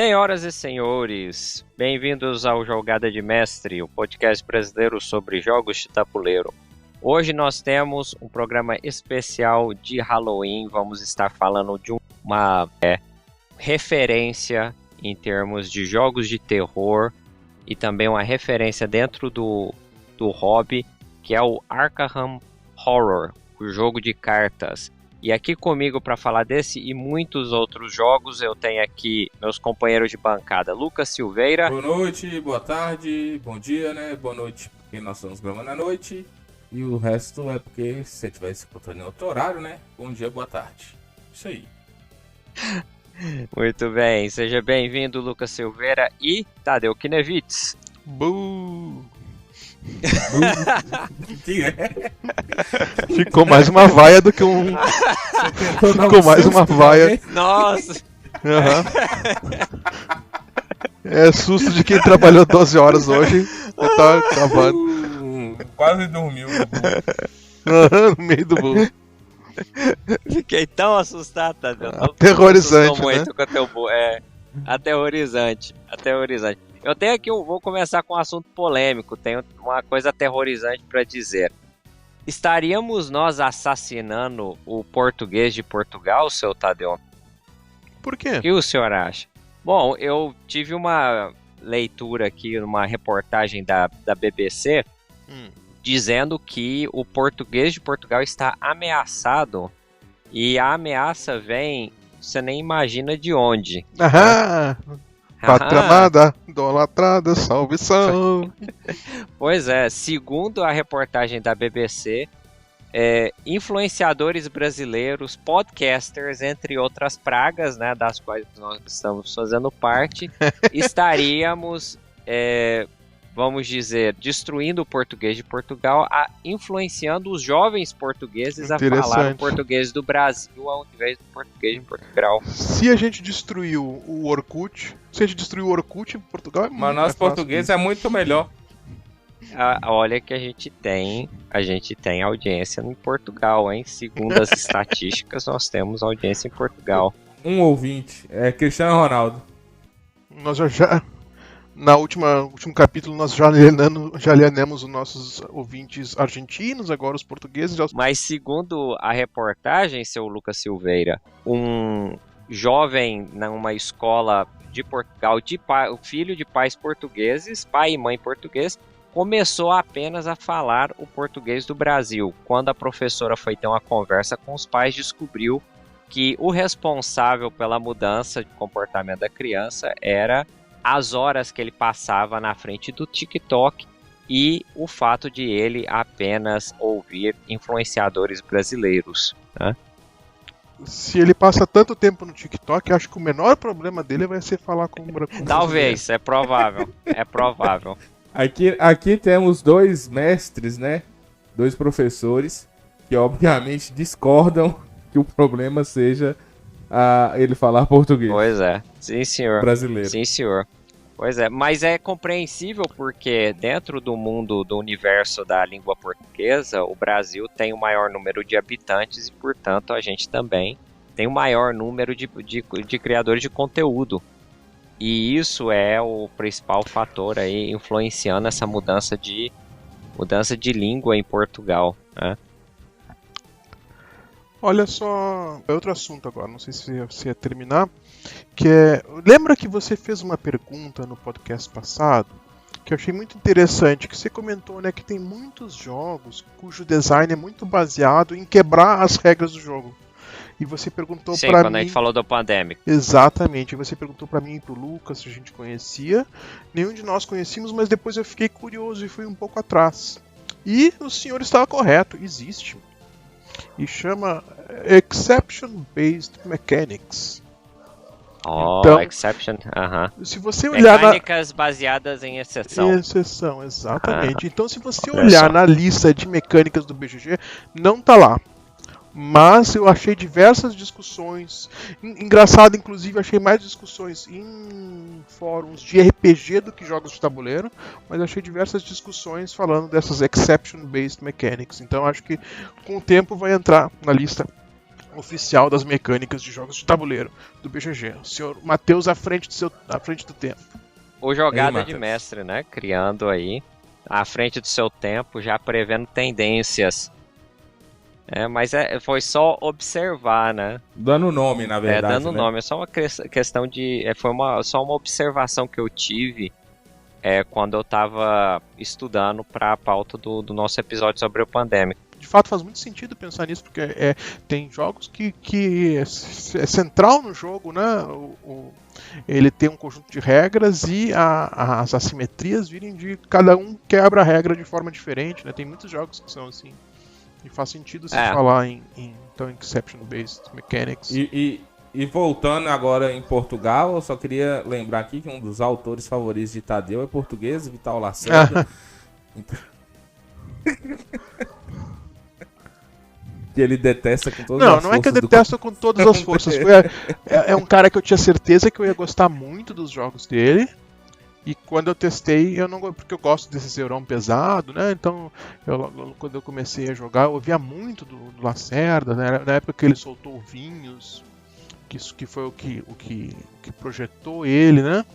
Senhoras e senhores, bem-vindos ao Jogada de Mestre, o podcast brasileiro sobre jogos de tabuleiro. Hoje nós temos um programa especial de Halloween, vamos estar falando de uma referência em termos de jogos de terror e também uma referência dentro do hobby, que é o Arkham Horror, o jogo de cartas. E aqui comigo para falar desse e muitos outros jogos, eu tenho aqui meus companheiros de bancada, Lucas Silveira. Boa noite, boa tarde, bom dia, né? Boa noite, porque nós estamos gravando à noite. E o resto é porque se você estiver escutando em outro horário, né? Bom dia, boa tarde. Isso aí. Muito bem, seja bem-vindo, Lucas Silveira e Tadeu Kinevitz. Ficou mais uma vaia do que um. Ficou mais uma vaia. Nossa! É susto de quem trabalhou 12 horas hoje. Tá acabando. Quase dormiu. No meio do bolo. Fiquei tão assustado, Tadeu. Aterrorizante, muito né? com o teu aterrorizante. Eu tenho aqui, vou começar com um assunto polêmico, tenho uma coisa aterrorizante para dizer. Estaríamos nós assassinando o português de Portugal, seu Tadeu? Por quê? O que o senhor acha? Bom, eu tive uma leitura aqui, uma reportagem da BBC, dizendo que o português de Portugal está ameaçado, e a ameaça vem, você nem imagina de onde. Pátria amada, idolatrada, salve, salve. Pois é, segundo a reportagem da BBC, influenciadores brasileiros, podcasters, entre outras pragas, né, das quais nós estamos fazendo parte, estaríamos, vamos dizer, destruindo o português de Portugal, influenciando os jovens portugueses a falar o português do Brasil ao invés do português de Portugal. Se a gente destruiu o Orkut, em Portugal, mas nosso português é muito melhor. Olha que a gente tem audiência em Portugal, hein? Segundo as estatísticas, nós temos audiência em Portugal. Um ouvinte, Cristiano Ronaldo. Nós já último capítulo, nós já alienamos os nossos ouvintes argentinos, agora os portugueses. Mas segundo a reportagem, seu Lucas Silveira, um jovem numa escola de Portugal, o filho de pais portugueses, pai e mãe português, começou apenas a falar o português do Brasil. Quando a professora foi ter uma conversa com os pais, descobriu que o responsável pela mudança de comportamento da criança era as horas que ele passava na frente do TikTok e o fato de ele apenas ouvir influenciadores brasileiros, né? Se ele passa tanto tempo no TikTok, acho que o menor problema dele vai ser falar com o Talvez, é provável. Aqui temos dois mestres, né? Dois professores que obviamente discordam que o problema seja ele falar português. Pois é, sim senhor. Brasileiro. Sim senhor. Pois é, mas é compreensível porque dentro do mundo, do universo da língua portuguesa, o Brasil tem o maior número de habitantes e, portanto, a gente também tem o maior número de criadores de conteúdo. E isso é o principal fator aí influenciando essa mudança de língua em Portugal, né? Olha só, é outro assunto agora, não sei se ia terminar, que lembra que você fez uma pergunta no podcast passado, que eu achei muito interessante, que você comentou, né, que tem muitos jogos cujo design é muito baseado em quebrar as regras do jogo. E você perguntou para mim... Sim, quando a gente falou do Pandemic. Exatamente, e você perguntou para mim e pro Lucas se a gente conhecia, nenhum de nós conhecíamos, mas depois eu fiquei curioso e fui um pouco atrás. E o senhor estava correto, existe. E chama Exception Based Mechanics. Então, Exception, se você olhar mecânicas baseadas em exceção. Exceção, exatamente. Então, se você olhar na lista de mecânicas do BGG, não tá lá. Mas eu achei diversas discussões. Engraçado, inclusive, achei mais discussões em fóruns de RPG do que jogos de tabuleiro. Mas achei diversas discussões falando dessas Exception Based Mechanics. Então acho que com o tempo vai entrar na lista oficial das mecânicas de jogos de tabuleiro do BGG. O senhor Matheus à frente do tempo. Ou jogada de mestre, né? Criando aí à frente do seu tempo, já prevendo tendências. Mas foi só observar, né? Dando nome, na verdade. Dando nome. É só uma questão de... só uma observação que eu tive quando eu estava estudando para a pauta do nosso episódio sobre o Pandemic. De fato faz muito sentido pensar nisso, porque tem jogos que é central no jogo, né? Ele tem um conjunto de regras e as assimetrias virem de cada um quebra a regra de forma diferente, né? Tem muitos jogos que são assim. E faz sentido se falar em exception-based mechanics. E voltando agora em Portugal, eu só queria lembrar aqui que um dos autores favoritos de Tadeu é português, Vital Lacerda. Que ele detesta com todas as forças. Não é que eu detesto com todas as forças. É um cara que eu tinha certeza que eu ia gostar muito dos jogos dele. E quando eu testei, porque eu gosto desse Eurão pesado, né? Então, quando eu comecei a jogar, eu ouvia muito do Lacerda, né? Na época que ele soltou o Vinhos, que foi o que projetou ele, né?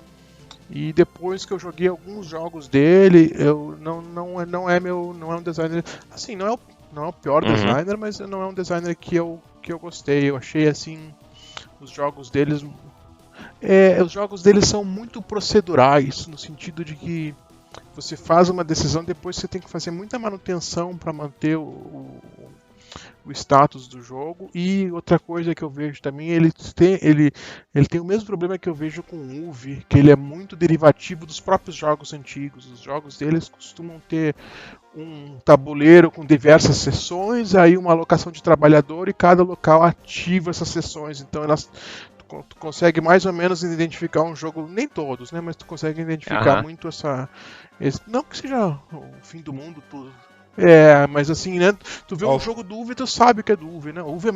E depois que eu joguei alguns jogos dele, não é um designer, assim, não é o pior designer, mas não é um designer que eu gostei. Eu achei assim os jogos deles são muito procedurais, no sentido de que você faz uma decisão, depois você tem que fazer muita manutenção para manter o status do jogo. E outra coisa que eu vejo também, ele tem o mesmo problema que eu vejo com o UV, que ele é muito derivativo dos próprios jogos antigos. Os jogos deles costumam ter um tabuleiro com diversas seções, aí uma alocação de trabalhador e cada local ativa essas seções. Então tu consegue mais ou menos identificar um jogo, nem todos, né? Mas tu consegue identificar muito não que seja o fim do mundo, mas assim, né? Tu vê um jogo do UV, tu sabe que é do UV, né? O UV é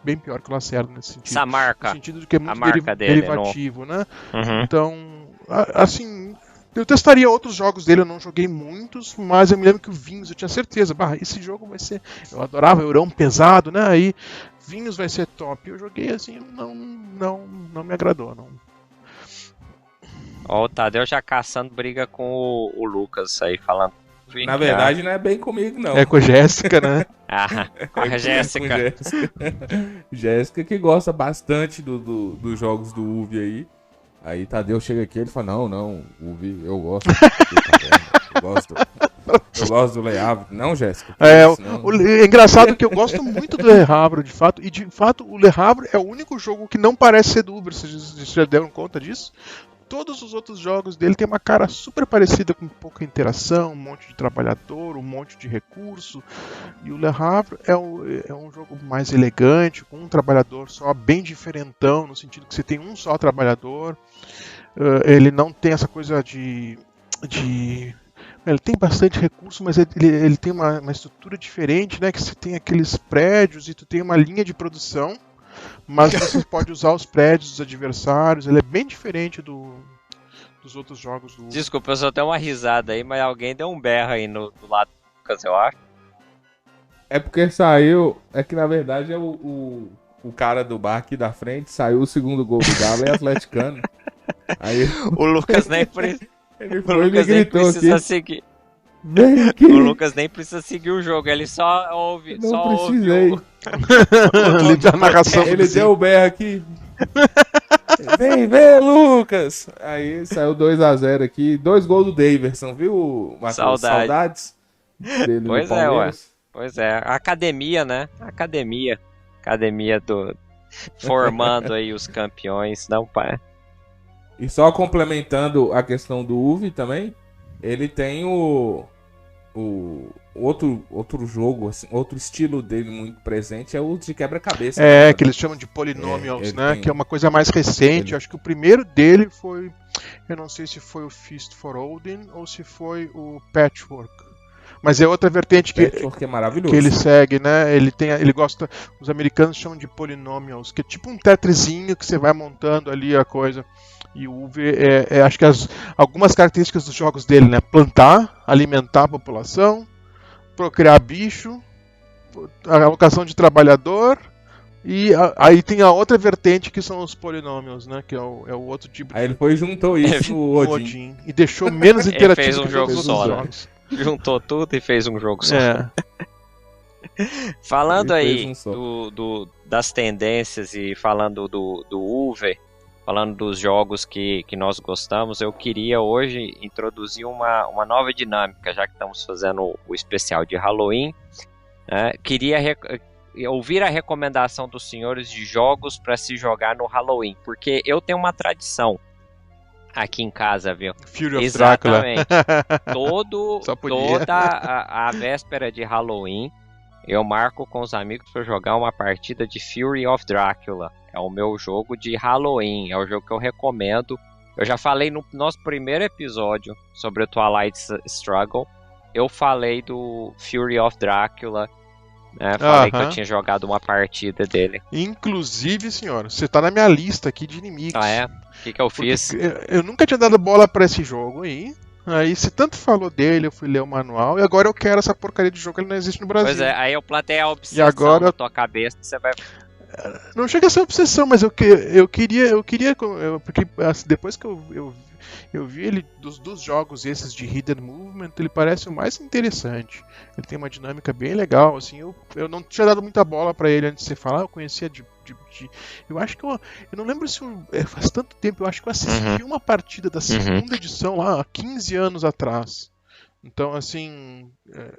bem pior que o Lacerda nesse sentido. Essa marca. No sentido de que é muito derivativo, né? Uhum. Então, assim, eu testaria outros jogos dele, eu não joguei muitos, mas eu me lembro que o Vinhos, eu tinha certeza, esse jogo vai ser... Eu adorava Eurão pesado, né? Aí, Vinhos vai ser top. Eu joguei assim, não me agradou, não. Ó, o Tadeu já caçando briga com o Lucas aí, falando. Na verdade, não é bem comigo, não. É com a Jéssica, né? Com a Jéssica. Jéssica que gosta bastante dos jogos do UV aí. Aí Tadeu chega aqui e ele fala, não, UV, eu gosto. Eu gosto do Le Havre. Não, Jéssica. É engraçado que eu gosto muito do Le Havre, de fato. E de fato, o Le Havre é o único jogo que não parece ser do Uber. Vocês já deram conta disso? Todos os outros jogos dele tem uma cara super parecida, com pouca interação, um monte de trabalhador, um monte de recurso. E o Le Havre é um jogo mais elegante, com um trabalhador só, bem diferentão, no sentido que você tem um só trabalhador. Ele não tem essa coisa de ele tem bastante recurso, mas ele tem uma estrutura diferente, né? Que você tem aqueles prédios e tu tem uma linha de produção, mas você pode usar os prédios dos adversários. Ele é bem diferente dos outros jogos do... Desculpa, eu só tenho uma risada aí, mas alguém deu um berro aí do lado do Lucas, eu acho. É porque saiu... É que na verdade é o cara do bar aqui da frente, saiu o segundo gol do Galo e atleticano. Aí... O Lucas nem precisa seguir. O Lucas nem precisa seguir o jogo, ele só ouve. Não só precisei. ouve a narração. Ele deu o berro aqui. Vem, Lucas! Aí saiu 2-0 aqui. 2 gols do Daverson, viu, Matheus? Saudades dele. Pois é, ué. Pois é. Academia, né? Academia formando aí os campeões. Não, pai. E só complementando a questão do UV também, ele tem outro jogo, assim, outro estilo dele muito presente, é o de quebra-cabeça. Que eles chamam de polynomials, né? Que é uma coisa mais recente. Eu acho que o primeiro dele foi, eu não sei se foi o Feast for Odin ou se foi o Patchwork. Mas é outra vertente que é maravilhoso, que ele segue, né? Ele gosta, os americanos chamam de polynomials, que é tipo um tetrizinho que você vai montando ali a coisa. E o UV acho que algumas características dos jogos dele, né? Plantar, alimentar a população, procriar bicho, a alocação de trabalhador E aí tem a outra vertente que são os polinômios, né? Que é o outro tipo de Aí ele foi e juntou isso, o Odin. E deixou menos Ele interativo fez um que jogo todos os só, né? jogos. Juntou tudo e fez um jogo só. É. Falando Ele fez aí um só. das tendências e falando do Uwe, falando dos jogos que nós gostamos, eu queria hoje introduzir uma nova dinâmica, já que estamos fazendo o especial de Halloween. Queria ouvir a recomendação dos senhores de jogos para se jogar no Halloween, porque eu tenho uma tradição aqui em casa, viu? Fury of Drácula. Exatamente. Toda a véspera de Halloween, eu marco com os amigos para jogar uma partida de Fury of Drácula. É o meu jogo de Halloween, é o jogo que eu recomendo. Eu já falei no nosso primeiro episódio sobre o Twilight Struggle. Eu falei do Fury of Drácula, né? Falei que eu tinha jogado uma partida dele. Inclusive, senhor, você tá na minha lista aqui de inimigos. Ah, é? O que eu fiz? Eu nunca tinha dado bola pra esse jogo aí. Aí você tanto falou dele, eu fui ler o manual, e agora eu quero essa porcaria de jogo, ele não existe no Brasil. Pois é, aí eu plantei a obsessão agora na tua cabeça, você vai... Não chega a ser obsessão, mas eu queria, porque depois que eu vi ele dos jogos esses de Hidden Movement, ele parece o mais interessante. Ele tem uma dinâmica bem legal, assim, eu não tinha dado muita bola pra ele antes de você falar, eu conhecia eu acho que eu não lembro se faz tanto tempo, eu acho que eu assisti uma partida da segunda edição lá há 15 anos atrás. Então, assim,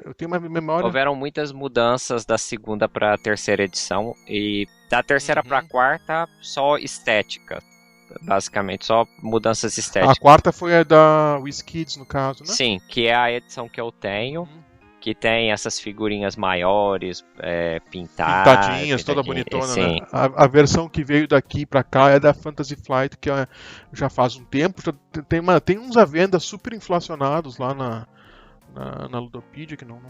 eu tenho uma memória... Houveram muitas mudanças da segunda para a terceira edição, e da terceira para a quarta, só estética. Basicamente, só mudanças estéticas. A quarta foi a da WizKids, no caso, né? Sim, que é a edição que eu tenho, que tem essas figurinhas maiores, pintadinhas, toda bonitona, né? A versão que veio daqui pra cá é da Fantasy Flight, que já faz um tempo. Tem uns à venda super inflacionados lá na Ludopedia, que não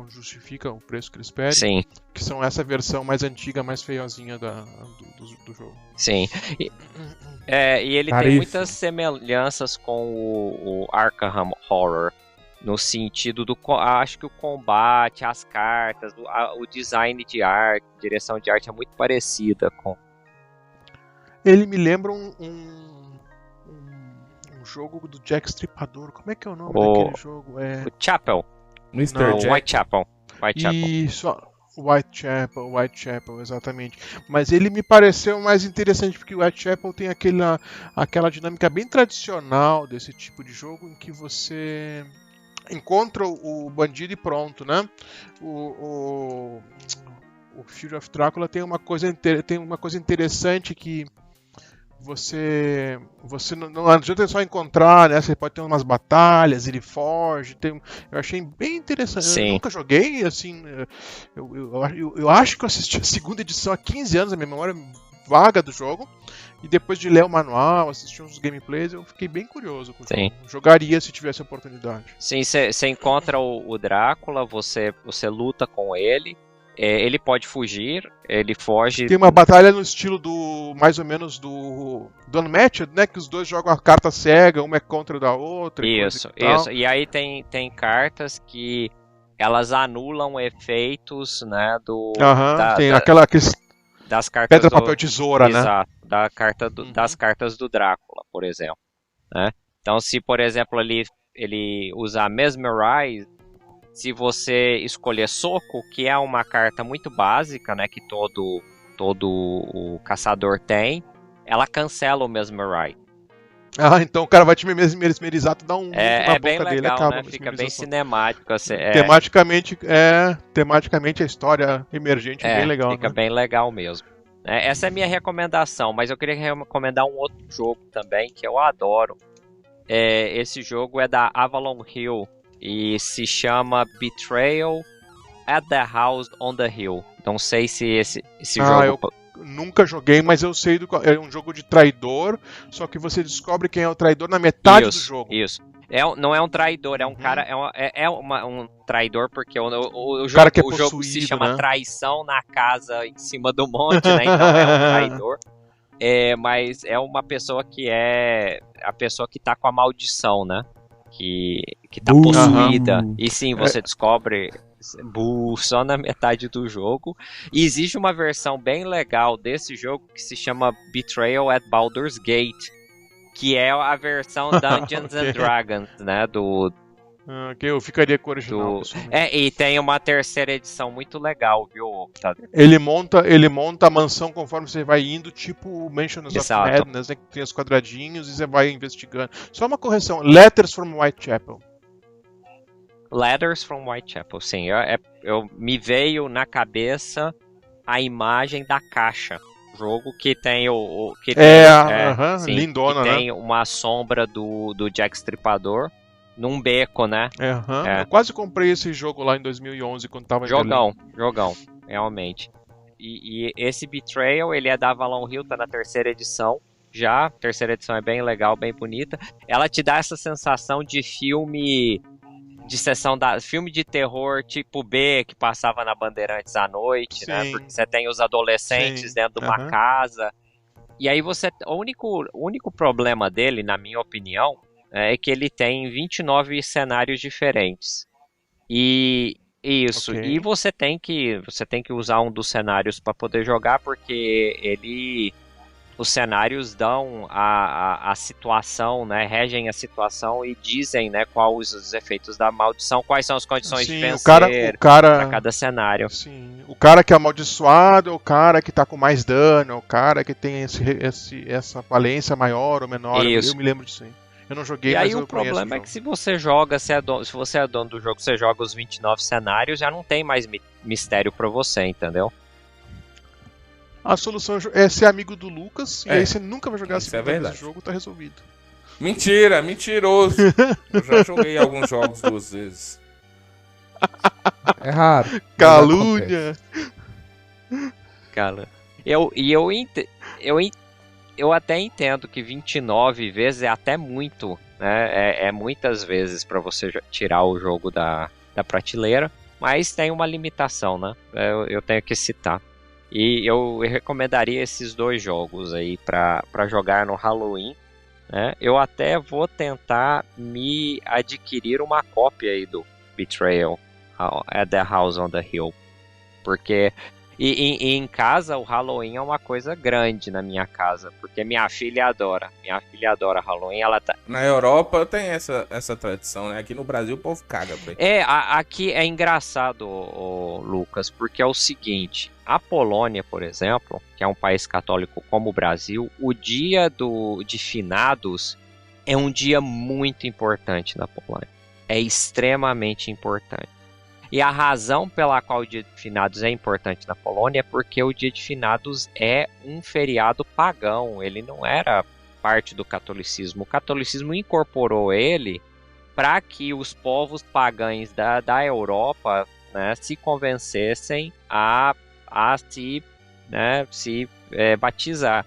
justifica o preço que eles pedem. Sim. Que são essa versão mais antiga, mais feiozinha do jogo. Sim. E ele tem muitas semelhanças com o Arkham Horror. No sentido acho que o combate, as cartas, o design de arte, direção de arte é muito parecida com... Ele me lembra um jogo do Jack Stripador. Como é que é o nome daquele jogo? O Chapel. Mr. Jack. Whitechapel. Isso, Whitechapel, exatamente. Mas ele me pareceu mais interessante porque o Whitechapel tem aquela dinâmica bem tradicional desse tipo de jogo em que você encontra o bandido e pronto, né? O Fury of Drácula tem uma coisa interessante que você não adianta só encontrar, né? Você pode ter umas batalhas, ele foge. Eu achei bem interessante. Sim. Eu nunca joguei, assim. Eu acho que eu assisti a segunda edição há 15 anos, a minha memória vaga do jogo. E depois de ler o manual, assistir uns gameplays, eu fiquei bem curioso com o jogo. Jogaria se tivesse oportunidade. Sim, você encontra o Drácula, você luta com ele. Ele pode fugir, ele foge... Tem uma batalha no estilo mais ou menos do Unmatched, né? Que os dois jogam a carta cega, uma é contra da outra. Isso. E aí tem cartas que elas anulam efeitos, né? Tem das cartas pedra, papel, tesoura, né? Exato, das cartas do Drácula, por exemplo. Né? Então, se, por exemplo, ele usar Mesmerize, se você escolher Soco, que é uma carta muito básica, né, que todo o caçador tem, ela cancela o Mesmerize. Então o cara vai te mesmerizar, tu dá um na bem boca legal, dele, acaba. Né? Fica bem cinemático. Tematicamente a história emergente é bem legal. Fica bem legal mesmo. Essa é a minha recomendação, mas eu queria recomendar um outro jogo também, que eu adoro. Esse jogo é da Avalon Hill e se chama Betrayal at the House on the Hill. Não sei se esse jogo... Eu nunca joguei, mas eu sei é um jogo de traidor, só que você descobre quem é o traidor na metade do jogo. Isso. Não é um traidor, é um cara... um traidor porque o cara que é jogo possuído, se chama né? Traição na Casa em cima do monte, né? Então é um traidor. Mas é uma pessoa que é a pessoa que tá com a maldição, né? Que tá possuída. E sim, você descobre Só na metade do jogo. E existe uma versão bem legal desse jogo que se chama Betrayal at Baldur's Gate, que é a versão Dungeons Ok. and Dragons, né? Ok, eu ficaria com o original. E tem uma terceira edição muito legal, viu? Ele monta a mansão conforme você vai indo, tipo Mansions of Exato. Madness, né, que tem os quadradinhos e você vai investigando. Só uma correção, Letters from Whitechapel. Letters from Whitechapel, sim. Eu me veio na cabeça a imagem da caixa. Jogo que tem sim, lindona, que né? tem uma sombra do Jack Stripador num beco, né? Eu quase comprei esse jogo lá em 2011 quando tava em Jogão, realmente. E esse Betrayal, ele é da Avalon Hill, tá na terceira edição. Já, a terceira edição é bem legal, bem bonita. Ela te dá essa sensação de filme de filme de terror tipo B que passava na Bandeirantes à noite, né? Porque você tem os adolescentes dentro de uma casa. E aí o único problema dele, na minha opinião, é que ele tem 29 cenários diferentes. E você tem que usar um dos cenários para poder jogar, porque os cenários dão a situação, né, regem a situação e dizem, né, quais os efeitos da maldição, quais são as condições de vencer para cada cenário. Sim, o cara que é amaldiçoado é o cara que tá com mais dano, é o cara que tem essa valência maior ou menor. Isso. Eu me lembro disso aí. Eu não joguei, e mas aí eu o problema é que se você é dono do jogo, você joga os 29 cenários, já não tem mais mistério para você, entendeu? A solução é ser amigo do Lucas, e aí você nunca vai jogar a segunda vez o jogo, tá resolvido. Mentira, mentiroso. Eu já joguei alguns jogos 2 vezes. É raro. Calúnia. Cara, eu até entendo que 29 vezes é até muito, né? É muitas vezes para você tirar o jogo da prateleira, mas tem uma limitação, né? Eu tenho que citar. E eu recomendaria esses 2 jogos aí para jogar no Halloween, né? Eu até vou tentar me adquirir uma cópia aí do Betrayal at the House on the Hill, porque e em casa o Halloween é uma coisa grande na minha casa, porque minha filha adora Halloween. Ela tá... Na Europa tem essa tradição, né? Aqui no Brasil o povo caga, velho. Aqui é engraçado, Lucas, porque é o seguinte: a Polônia, por exemplo, que é um país católico como o Brasil, o dia de finados é um dia muito importante na Polônia. É extremamente importante. E a razão pela qual o dia de finados é importante na Polônia é porque o dia de finados é um feriado pagão. Ele não era parte do catolicismo. O catolicismo incorporou ele para que os povos pagãos da Europa, né, se convencessem a se batizar.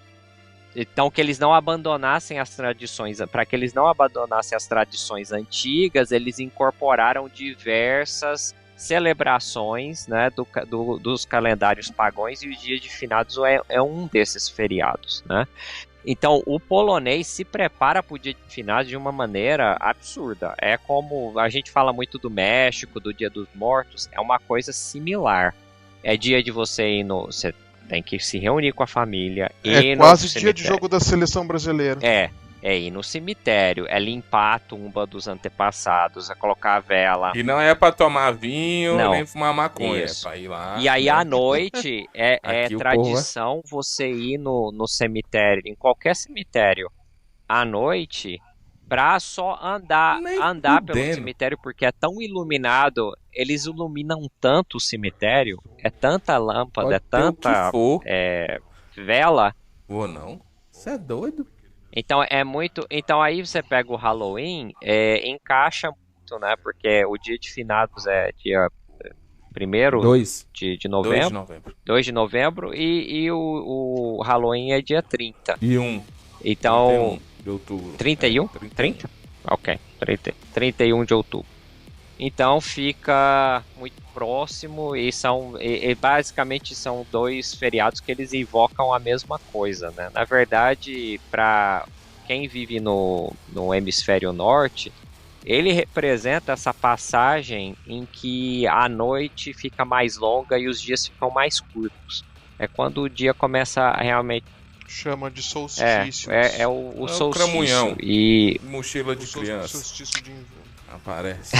Então, que eles não abandonassem as tradições, para que eles não abandonassem as tradições antigas, eles incorporaram diversas celebrações, né, dos calendários pagãos, e o dia de finados é um desses feriados, né? Então, o polonês se prepara para o dia de finados de uma maneira absurda. É como a gente fala muito do México, do Dia dos Mortos, é uma coisa similar. É dia de você ir você tem que se reunir com a família. É quase dia de jogo da seleção brasileira. É ir no cemitério, é limpar a tumba dos antepassados, é colocar a vela. E não é pra tomar vinho, nem fumar maconha, é pra ir lá. E aí à noite é tradição você ir no cemitério, em qualquer cemitério, à noite, pra só andar pelo cemitério, porque é tão iluminado, eles iluminam tanto o cemitério, é tanta lâmpada, é tanta vela. Vou não? Você é doido? Então é muito. Então aí você pega o Halloween, encaixa muito, né? Porque o dia de finados é dia 1º de novembro. 2 de novembro e o Halloween é dia 30. E 1. Então. 31 de outubro. 31? 30? Ok. 31 de outubro. Então fica muito próximo e basicamente são 2 feriados que eles invocam a mesma coisa, né? Na verdade, para quem vive no hemisfério norte, ele representa essa passagem em que a noite fica mais longa e os dias ficam mais curtos. É quando o dia começa a realmente... Chama de solstício. É o solstício. Cramunhão. E Mochila de O criança. solstício de inverno. Aparece.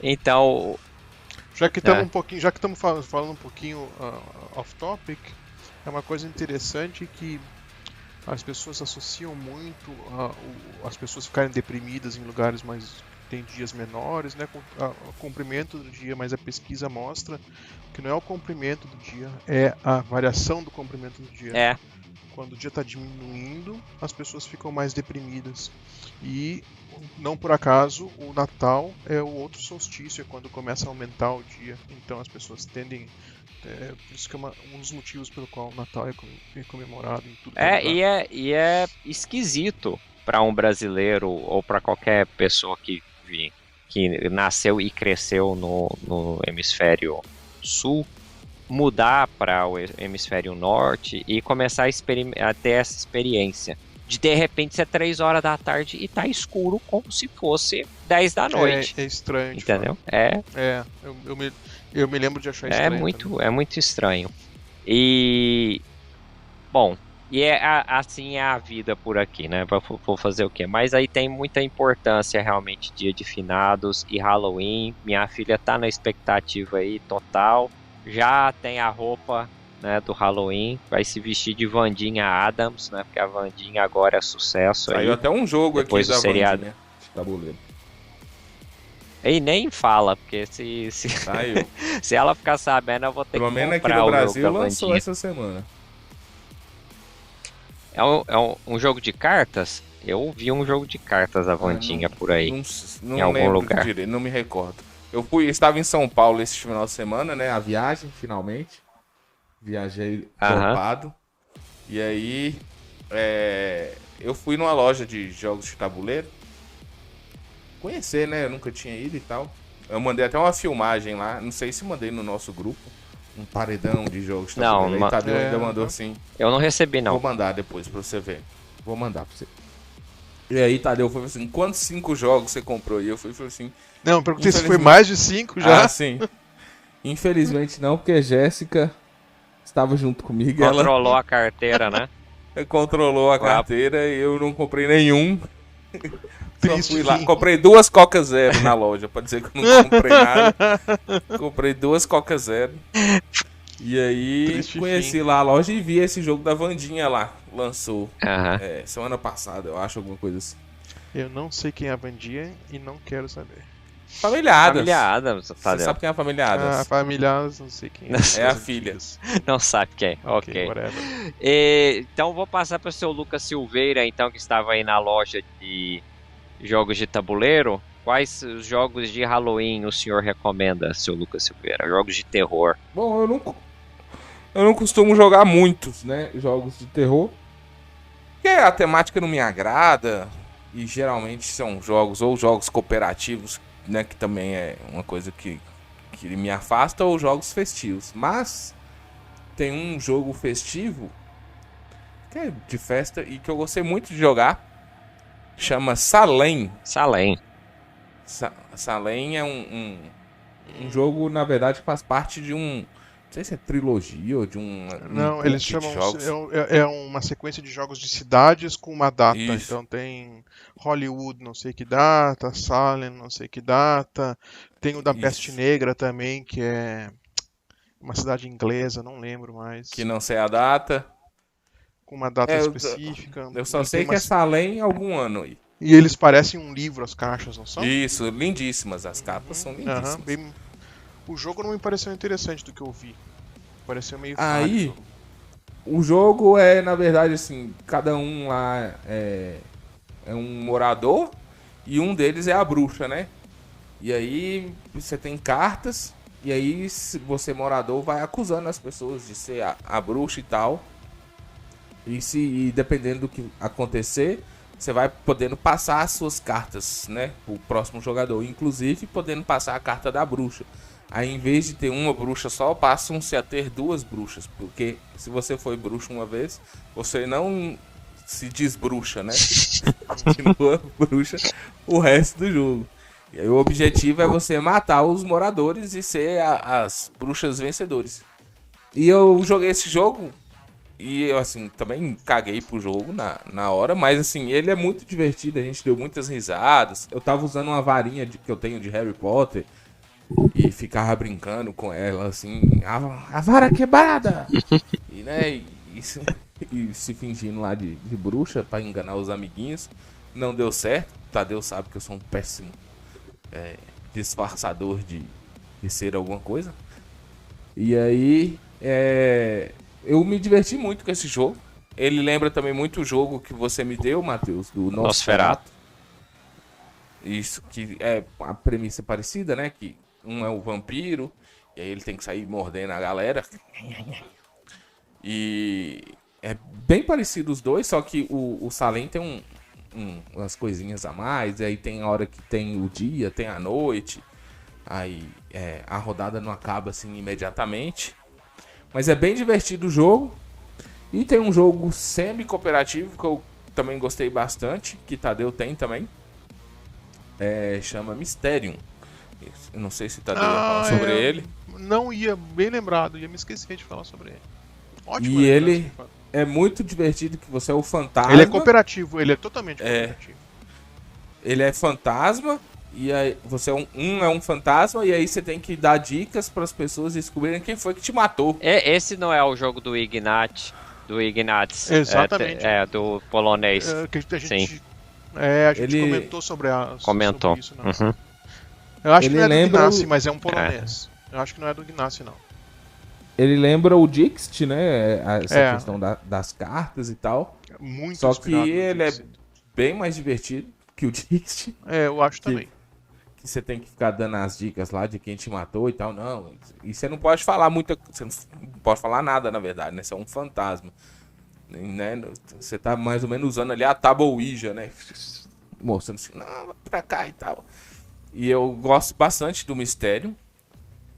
então, Já que estamos falando um pouquinho off-topic, é uma coisa interessante que as pessoas associam muito as pessoas ficarem deprimidas em lugares mais que tem dias menores, né, com o comprimento do dia, mas a pesquisa mostra que não é o comprimento do dia, é a variação do comprimento do dia. Quando o dia está diminuindo, as pessoas ficam mais deprimidas. E não por acaso o Natal é o outro solstício, é quando começa a aumentar o dia. Então as pessoas tendem... por isso que é um dos motivos pelo qual o Natal é comemorado em tudo. E é esquisito para um brasileiro ou para qualquer pessoa que nasceu e cresceu no hemisfério sul, mudar para o hemisfério norte e começar a ter essa experiência. De repente ser 3 horas da tarde e tá escuro como se fosse 10 da noite. É estranho. Entendeu? Eu me lembro de achar estranho. É muito estranho. E... Bom, assim é a vida por aqui, né? Vou fazer o quê? Mas aí tem muita importância realmente Dia de Finados e Halloween. Minha filha tá na expectativa aí total. Já tem a roupa, né, do Halloween. Vai se vestir de Wandinha Adams, né? Porque a Wandinha agora é sucesso. Saiu até um jogo depois aqui do da seriado. Wandinha de tabuleiro. E nem fala, porque se se ela ficar sabendo, eu vou ter Pelo que menos aqui comprar no o Brasil jogo da lançou Wandinha. essa semana. É um jogo de cartas? Eu vi um jogo de cartas da Wandinha por aí. Não em algum lembro lugar. direito, não me recordo. Estava em São Paulo esse final de semana, né? A viagem, finalmente. Viajei topado. E aí, eu fui numa loja de jogos de tabuleiro. Conhecer, né? Eu nunca tinha ido e tal. Eu mandei até uma filmagem lá. Não sei se mandei no nosso grupo. Um paredão de jogos de tabuleiro. Não, aí Tadeu ainda mandou assim. Eu não recebi, não. Vou mandar depois pra você ver. Vou mandar pra você. E aí Tadeu foi assim, quantos 5 jogos você comprou? E eu falei assim... Não, eu perguntei se foi mais de 5 já. Ah, sim. Infelizmente não, porque a Jéssica estava junto comigo. Controlou a carteira, né? Controlou a carteira e eu não comprei nenhum. Triste. Só fui lá, comprei 2 Coca Zero na loja, pra dizer que eu não comprei nada. Comprei 2 Coca Zero. E aí Triste conheci fim. lá a loja e vi esse jogo da Wandinha lá. Lançou Aham. semana passada, eu acho, alguma coisa assim. Eu não sei quem é a Wandinha e não quero saber. Família Adams. Família Adams, Você Tadeu. sabe quem é a Família Adams? Ah, familiares, não sei quem é. É a filha. Não sabe quem. Ok. Whatever. Então vou passar para o seu Lucas Silveira, então, que estava aí na loja de jogos de tabuleiro. Quais os jogos de Halloween o senhor recomenda, seu Lucas Silveira? Jogos de terror. Bom, eu não costumo jogar muitos, né, jogos de terror. Porque a temática não me agrada. E geralmente são jogos cooperativos, né, que também é uma coisa que me afasta, ou jogos festivos. Mas tem um jogo festivo que é de festa e que eu gostei muito de jogar. Chama Salem. Salem. Salem é um jogo, na verdade, que faz parte de um... Não sei se é trilogia ou de um... Não, eles chamam... jogos. É uma sequência de jogos de cidades com uma data. Isso. Então tem Hollywood, não sei que data, Salem, não sei que data. Tem o da Isso. Peste Negra também, que é uma cidade inglesa, não lembro mais. Que não sei a data. Com uma data É, específica. Eu só Tem sei que uma- é Salem em algum ano aí. E eles parecem um livro, as caixas, não são? Isso, lindíssimas. As capas são lindíssimas. Aham, bem... O jogo não me pareceu interessante do que eu vi. Pareceu meio Aí- falho. O jogo é, na verdade, assim, cada um lá é um morador e um deles é a bruxa, né? E aí você tem cartas e aí você, morador, vai acusando as pessoas de ser a bruxa e tal. E dependendo do que acontecer, você vai podendo passar as suas cartas, né? O próximo jogador, inclusive podendo passar a carta da bruxa. Aí, em vez de ter uma bruxa só, passam-se a ter 2 bruxas. Porque se você foi bruxo uma vez, você não se desbruxa, né? Continua bruxa o resto do jogo. E aí o objetivo é você matar os moradores e ser as bruxas vencedores. E eu joguei esse jogo e eu, assim, também caguei pro jogo na hora, mas, assim, ele é muito divertido, a gente deu muitas risadas. Eu tava usando uma varinha que eu tenho de Harry Potter e ficava brincando com ela, assim, a vara quebrada! E, né, e se fingindo lá de bruxa pra enganar os amiguinhos. Não deu certo, Tadeu sabe que eu sou um péssimo disfarçador de ser alguma coisa. E aí, eu me diverti muito com esse jogo. Ele lembra também muito o jogo que você me deu, Matheus, do Nosferatu. Isso, que é a premissa parecida, né? Que um é o vampiro, e aí ele tem que sair mordendo a galera. E é bem parecido os dois, só que o Salem tem umas coisinhas a mais. E aí tem a hora que tem o dia, tem a noite. Aí a rodada não acaba assim imediatamente. Mas é bem divertido o jogo. E tem um jogo semi-cooperativo que eu também gostei bastante, que Tadeu tem também. Chama Mysterium. Eu não sei se Tadeu ia falar sobre ele. Não ia, bem lembrado, ia me esquecer de falar sobre ele. Ótimo. E ele é muito divertido, que você é o fantasma. Ele é cooperativo, ele é totalmente cooperativo. Ele é fantasma. E aí você é um fantasma, e aí você tem que dar dicas para as pessoas descobrirem quem foi que te matou. Esse não é o jogo do Ignatz. Exatamente. Do polonês. Que a gente, sim. A gente comentou sobre isso, né? Uhum. Eu acho que não é do Gnassi, mas é um polonês. Eu acho que não é do Gnassi, não. Ele lembra o Dixit, né? Essa questão das cartas e tal. Muito Só que ele é bem mais divertido que o Dixit. Eu acho também. Que você tem que ficar dando as dicas lá de quem te matou e tal. Não, e você não pode falar você não pode falar nada, na verdade, né? Você é um fantasma, né? Você tá mais ou menos usando ali a tábua Ouija, né? Mostrando assim, não, vai pra cá e tal. E eu gosto bastante do mistério.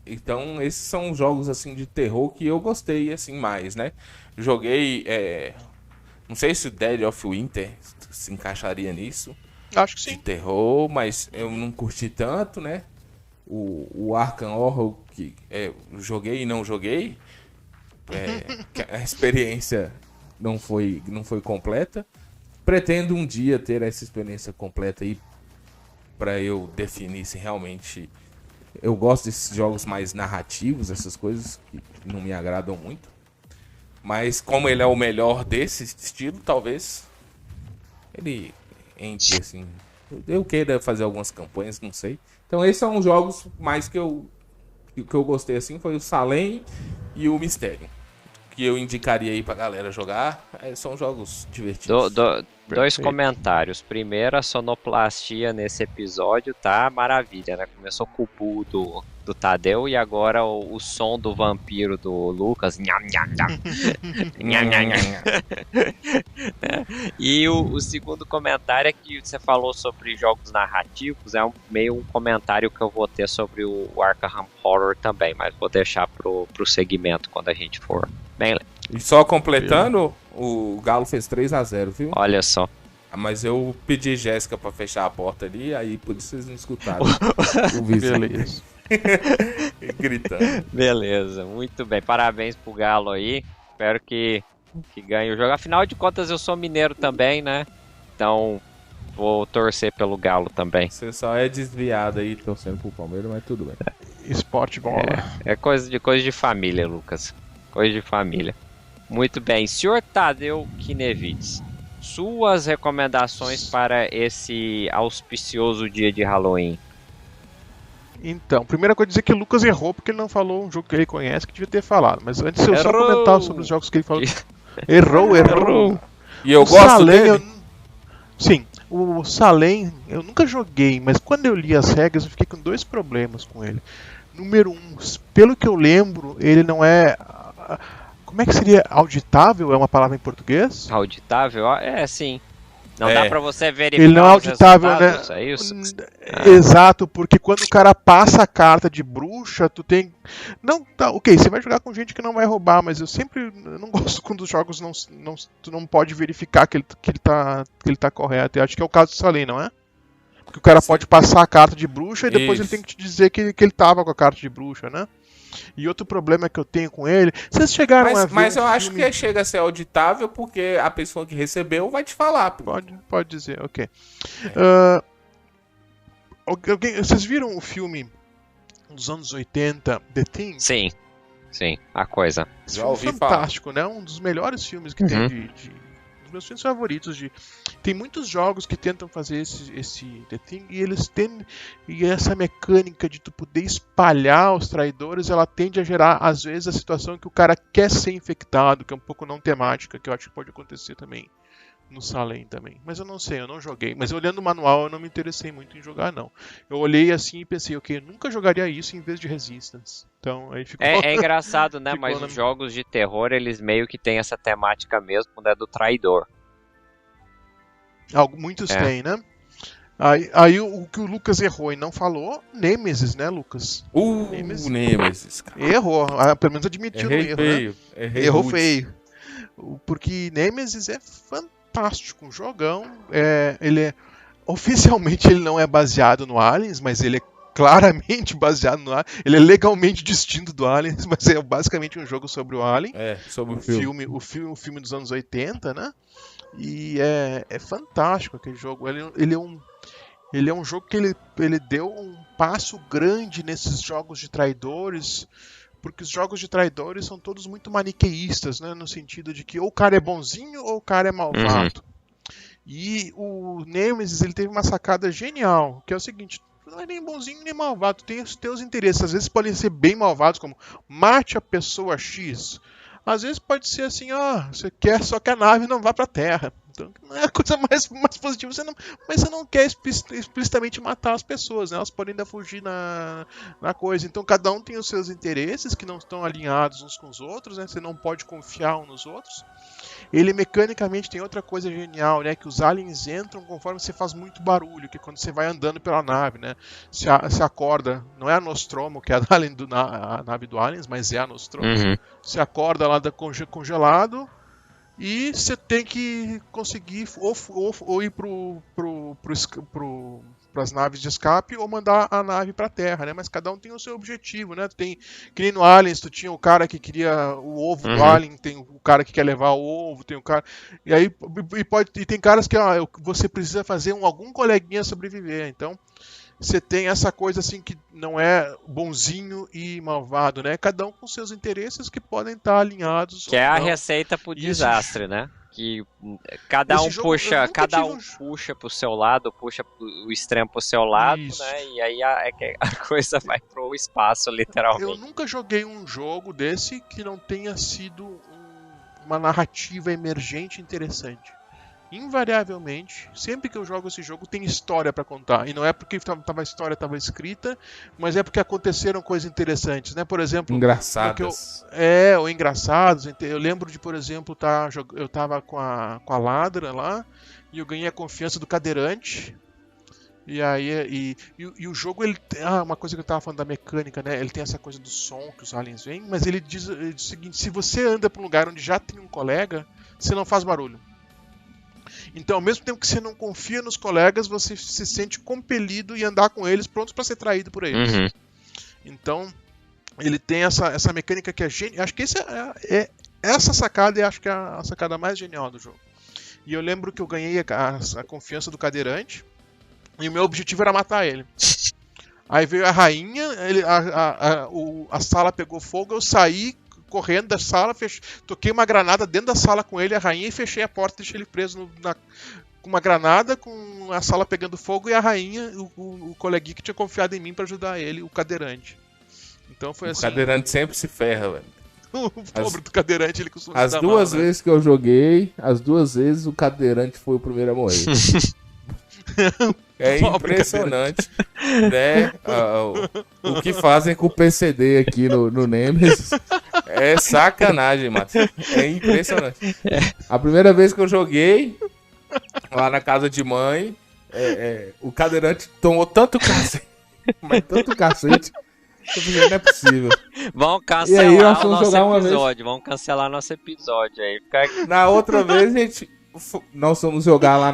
Então esses são jogos assim de terror que eu gostei assim mais, né? Joguei, não sei se o Dead of Winter se encaixaria nisso. Acho que sim. De terror, mas eu não curti tanto, né? O Arkham Horror, que joguei e não joguei. Que a experiência não foi completa. Pretendo um dia ter essa experiência completa aí para eu definir se realmente eu gosto desses jogos mais narrativos, essas coisas que não me agradam muito. Mas como ele é o melhor desse estilo, talvez ele entre assim, eu queira fazer algumas campanhas, não sei. Então esses são os jogos mais que eu gostei assim, foi o Salem e o Mistério, que eu indicaria aí pra galera jogar. São jogos divertidos. Dois comentários. Primeiro, a sonoplastia nesse episódio tá maravilha, né? Começou com o bu do Tadeu e agora o som do vampiro do Lucas. Nham, nham, nham. Nham, nham, nham. E o segundo comentário é que você falou sobre jogos narrativos. É meio um comentário que eu vou ter sobre o Arkham Horror também, mas vou deixar pro segmento quando a gente for. Bem, e só completando, o Galo fez 3-0, viu? Olha só. Mas eu pedi Jéssica pra fechar a porta ali, aí por isso vocês não escutaram o vizinho gritando. Beleza, muito bem. Parabéns pro Galo aí. Espero que ganhe o jogo. Afinal de contas, eu sou mineiro também, né? Então, vou torcer pelo Galo também. Você só é desviado aí torcendo pro Palmeiras, mas tudo bem. Esporte bola. É coisa de família, Lucas. Coisa de família. Muito bem. Senhor Tadeu Kinevitz, suas recomendações para esse auspicioso dia de Halloween? Então, primeira coisa, dizer que o Lucas errou porque ele não falou um jogo que ele conhece que devia ter falado. Mas antes eu só comentar sobre os jogos que ele falou. Errou. E eu gosto dele. Sim, o Salem eu nunca joguei, mas quando eu li as regras eu fiquei com dois problemas com ele. Número 1, pelo que eu lembro, ele não é... Como é que seria? Auditável é uma palavra em português? Auditável? Sim. Não dá pra você verificar Ele não é os auditável, né? resultados, é isso? Exato, porque quando o cara passa a carta de bruxa, tu tem... Não, tá, ok, você vai jogar com gente que não vai roubar, mas eu não gosto quando os jogos tu não pode verificar que ele tá correto. Eu acho que é o caso do Salem, não é? Porque o cara pode passar a carta de bruxa e depois ele tem que te dizer que ele tava com a carta de bruxa, né? E outro problema que eu tenho com ele... Vocês chegaram a ver Mas eu um acho filme... que chega a ser auditável porque a pessoa que recebeu vai te falar. Pô. Pode dizer, ok. Vocês viram o filme dos anos 80, The Thing? Sim, a coisa. Esse filme é fantástico, né? Um dos melhores filmes que tem dos meus filmes favoritos. Tem muitos jogos que tentam fazer esse The Thing e eles têm... E essa mecânica de tu poder espalhar os traidores, ela tende a gerar, às vezes, a situação que o cara quer ser infectado, que é um pouco não temática, que eu acho que pode acontecer também no Salem também. Mas eu não sei, eu não joguei. Mas olhando o manual, eu não me interessei muito em jogar, não. Eu olhei assim e pensei, ok, eu nunca jogaria isso em vez de Resistance. Então, aí ficou... É engraçado, né? Mas os jogos de terror, eles meio que têm essa temática mesmo, quando é do traidor. Muitos têm, né? Aí o que o Lucas errou e não falou, Nemesis, né, Lucas? Nemesis, cara. Errou, pelo menos admitiu no erro, feio. Né? Errou feio. Porque Nemesis é fantástico, um jogão. Oficialmente ele não é baseado no Aliens, mas ele é claramente baseado no Aliens. Ele é legalmente distinto do Aliens, mas é basicamente um jogo sobre o Alien. Sobre o filme. O filme dos anos 80, né? E é fantástico aquele jogo. Ele é um jogo que ele deu um passo grande nesses jogos de traidores, porque os jogos de traidores são todos muito maniqueístas, né? No sentido de que ou o cara é bonzinho ou o cara é malvado. E o Nemesis, ele teve uma sacada genial, que é o seguinte: não é nem bonzinho nem malvado, tu tem os teus interesses. Às vezes podem ser bem malvados, como mate a pessoa X. Às vezes pode ser assim, você quer só que a nave não vá pra Terra. Então, não é a coisa mais positiva, mas você não quer explicitamente matar as pessoas, né? Elas podem ainda fugir na coisa. Então cada um tem os seus interesses que não estão alinhados uns com os outros, né? Você não pode confiar uns nos outros. Ele mecanicamente tem outra coisa genial, né? Que os aliens entram conforme você faz muito barulho, que é quando você vai andando pela nave, né? Você acorda, não é a Nostromo, que é a nave do Aliens, mas é a Nostromo. Você acorda lá congelado e você tem que conseguir ou ir para as naves de escape ou mandar a nave para a Terra, né? Mas cada um tem o seu objetivo, né? Tem, que nem no Aliens, tu tinha o cara que queria o ovo do Alien, tem o cara que quer levar o ovo, tem o cara... E aí tem caras que você precisa fazer algum coleguinha sobreviver, então... Você tem essa coisa assim que não é bonzinho e malvado, né? Cada um com seus interesses que podem estar alinhados. Que é a receita pro desastre, né? Que cada um puxa pro seu lado, puxa o extremo pro seu lado, né? E aí a coisa vai pro espaço, literalmente. Eu nunca joguei um jogo desse que não tenha sido uma narrativa emergente interessante. Invariavelmente, sempre que eu jogo esse jogo tem história pra contar. E não é porque a história estava escrita, mas é porque aconteceram coisas interessantes, né? Por exemplo... Engraçadas. Ou engraçados. Eu lembro de, por exemplo, eu tava com a Ladra lá, e eu ganhei a confiança do cadeirante. E aí... E o jogo, ele... uma coisa que eu tava falando da mecânica, né? Ele tem essa coisa do som que os aliens vêm, mas ele diz o seguinte: se você anda pra um lugar onde já tem um colega, você não faz barulho. Então, ao mesmo tempo que você não confia nos colegas, você se sente compelido em andar com eles, prontos para ser traído por eles. Então, ele tem essa mecânica que é genial. Acho que essa sacada acho que é a sacada mais genial do jogo. E eu lembro que eu ganhei a confiança do cadeirante e o meu objetivo era matar ele. Aí veio a rainha, a sala pegou fogo, eu saí correndo da sala, toquei uma granada dentro da sala com ele, a rainha, e fechei a porta e deixei ele preso com uma granada, com a sala pegando fogo, e a rainha, o coleguinha que tinha confiado em mim pra ajudar ele, o cadeirante. Então foi assim. O cadeirante sempre se ferra, velho. O pobre do cadeirante, ele costuma As duas vezes que eu joguei, o cadeirante foi o primeiro a morrer. É impressionante, né? O que fazem com o PCD aqui no Nemesis é sacanagem, Matheus. É impressionante. A primeira vez que eu joguei, lá na casa de mãe, o cadeirante tomou tanto cacete, mas tanto cacete, que eu falei, não é possível. Vamos E aí, nós cancelar o fomos nosso jogar uma vez. episódio. Vamos cancelar nosso episódio aí. Na outra vez, nós fomos jogar lá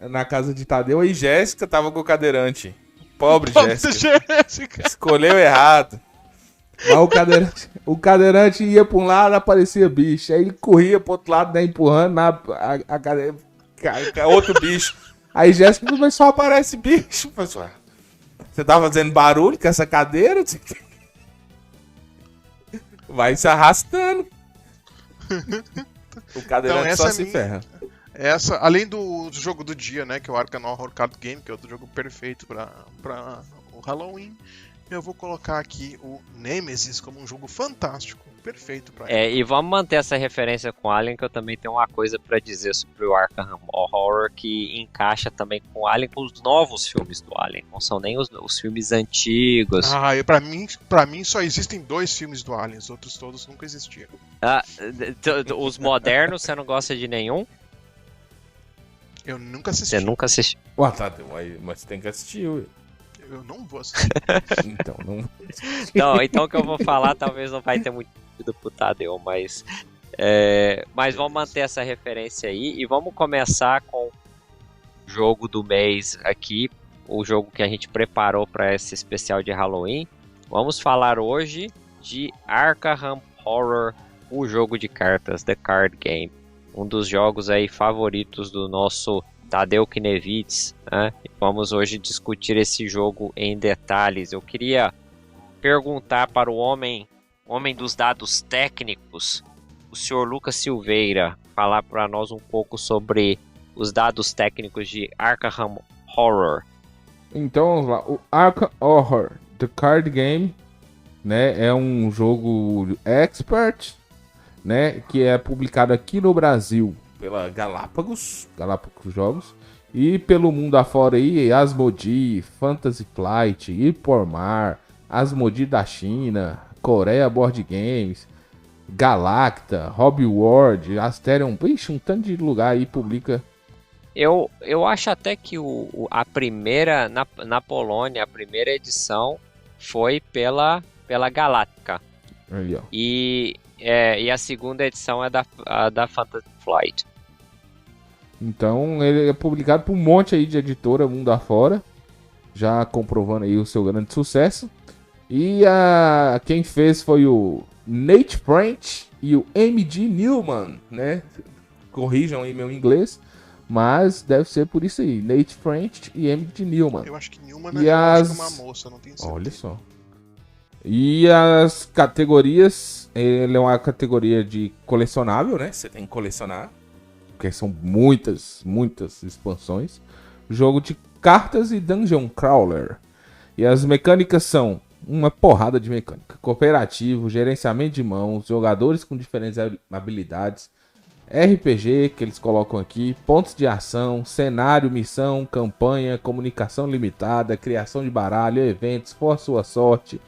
na casa de Tadeu e Jéssica tava com o cadeirante. Pobre Jéssica. Escolheu errado. Mas o cadeirante ia pra um lado, aparecia bicho. Aí ele corria pro outro lado, né, empurrando a cadeira, outro bicho. Aí Jéssica, mas só aparece bicho. Pessoal, você tá fazendo barulho com essa cadeira? Vai se arrastando. O cadeirante Então, só se ferra. Além do jogo do dia, né, que é o Arkham Horror Card Game, que é outro jogo perfeito para o Halloween, eu vou colocar aqui o Nemesis como um jogo fantástico, perfeito para ele. E vamos manter essa referência com Alien, que eu também tenho uma coisa pra dizer sobre o Arkham Horror que encaixa também com o Alien, com os novos filmes do Alien, não são nem os filmes antigos. Pra mim só existem 2 filmes do Alien, os outros todos nunca existiram. Os modernos, você não gosta de nenhum? Eu nunca assisti. Você nunca assistiu? Ué, tá, mas você tem que assistir, ué. Eu não vou assistir. Então, não. Então o que eu vou falar talvez não vai ter muito sentido pro Tadeu, mas vamos manter essa referência aí e vamos começar com o jogo do mês aqui, o jogo que a gente preparou para esse especial de Halloween. Vamos falar hoje de Arkham Horror, o jogo de cartas, The Card Game. Um dos jogos aí favoritos do nosso Tadeu Knevitz, né? Vamos hoje discutir esse jogo em detalhes. Eu queria perguntar para o homem dos dados técnicos, o senhor Lucas Silveira, falar para nós um pouco sobre os dados técnicos de Arkham Horror. Então vamos lá, o Arkham Horror, The Card Game, né, é um jogo expert, né, que é publicado aqui no Brasil pela Galápagos Jogos, e pelo mundo afora aí, Asmodee, Fantasy Flight, Ipormar, Asmodee da China, Coreia Board Games, Galacta, Hobby World, Asterion, um tanto de lugar aí publica. Eu acho até que a primeira, na Polônia, a primeira edição foi pela Galactica. Aí, ó. E a segunda edição é da Fantasy Flight. Então ele é publicado por um monte aí de editora mundo afora, já comprovando aí o seu grande sucesso. E quem fez foi o Nate French e o M.D. Newman, né? Corrijam aí meu inglês, mas deve ser por isso aí, Nate French e M.D. Newman. Eu acho que Newman é uma moça, não tenho certeza. Olha só. E as categorias, ele é uma categoria de colecionável, né? Você tem que colecionar, porque são muitas expansões. Jogo de cartas e Dungeon Crawler. E as mecânicas são uma porrada de mecânica. Cooperativo, gerenciamento de mãos, jogadores com diferentes habilidades, RPG, que eles colocam aqui, pontos de ação, cenário, missão, campanha, comunicação limitada, criação de baralho, eventos, for sua sorte,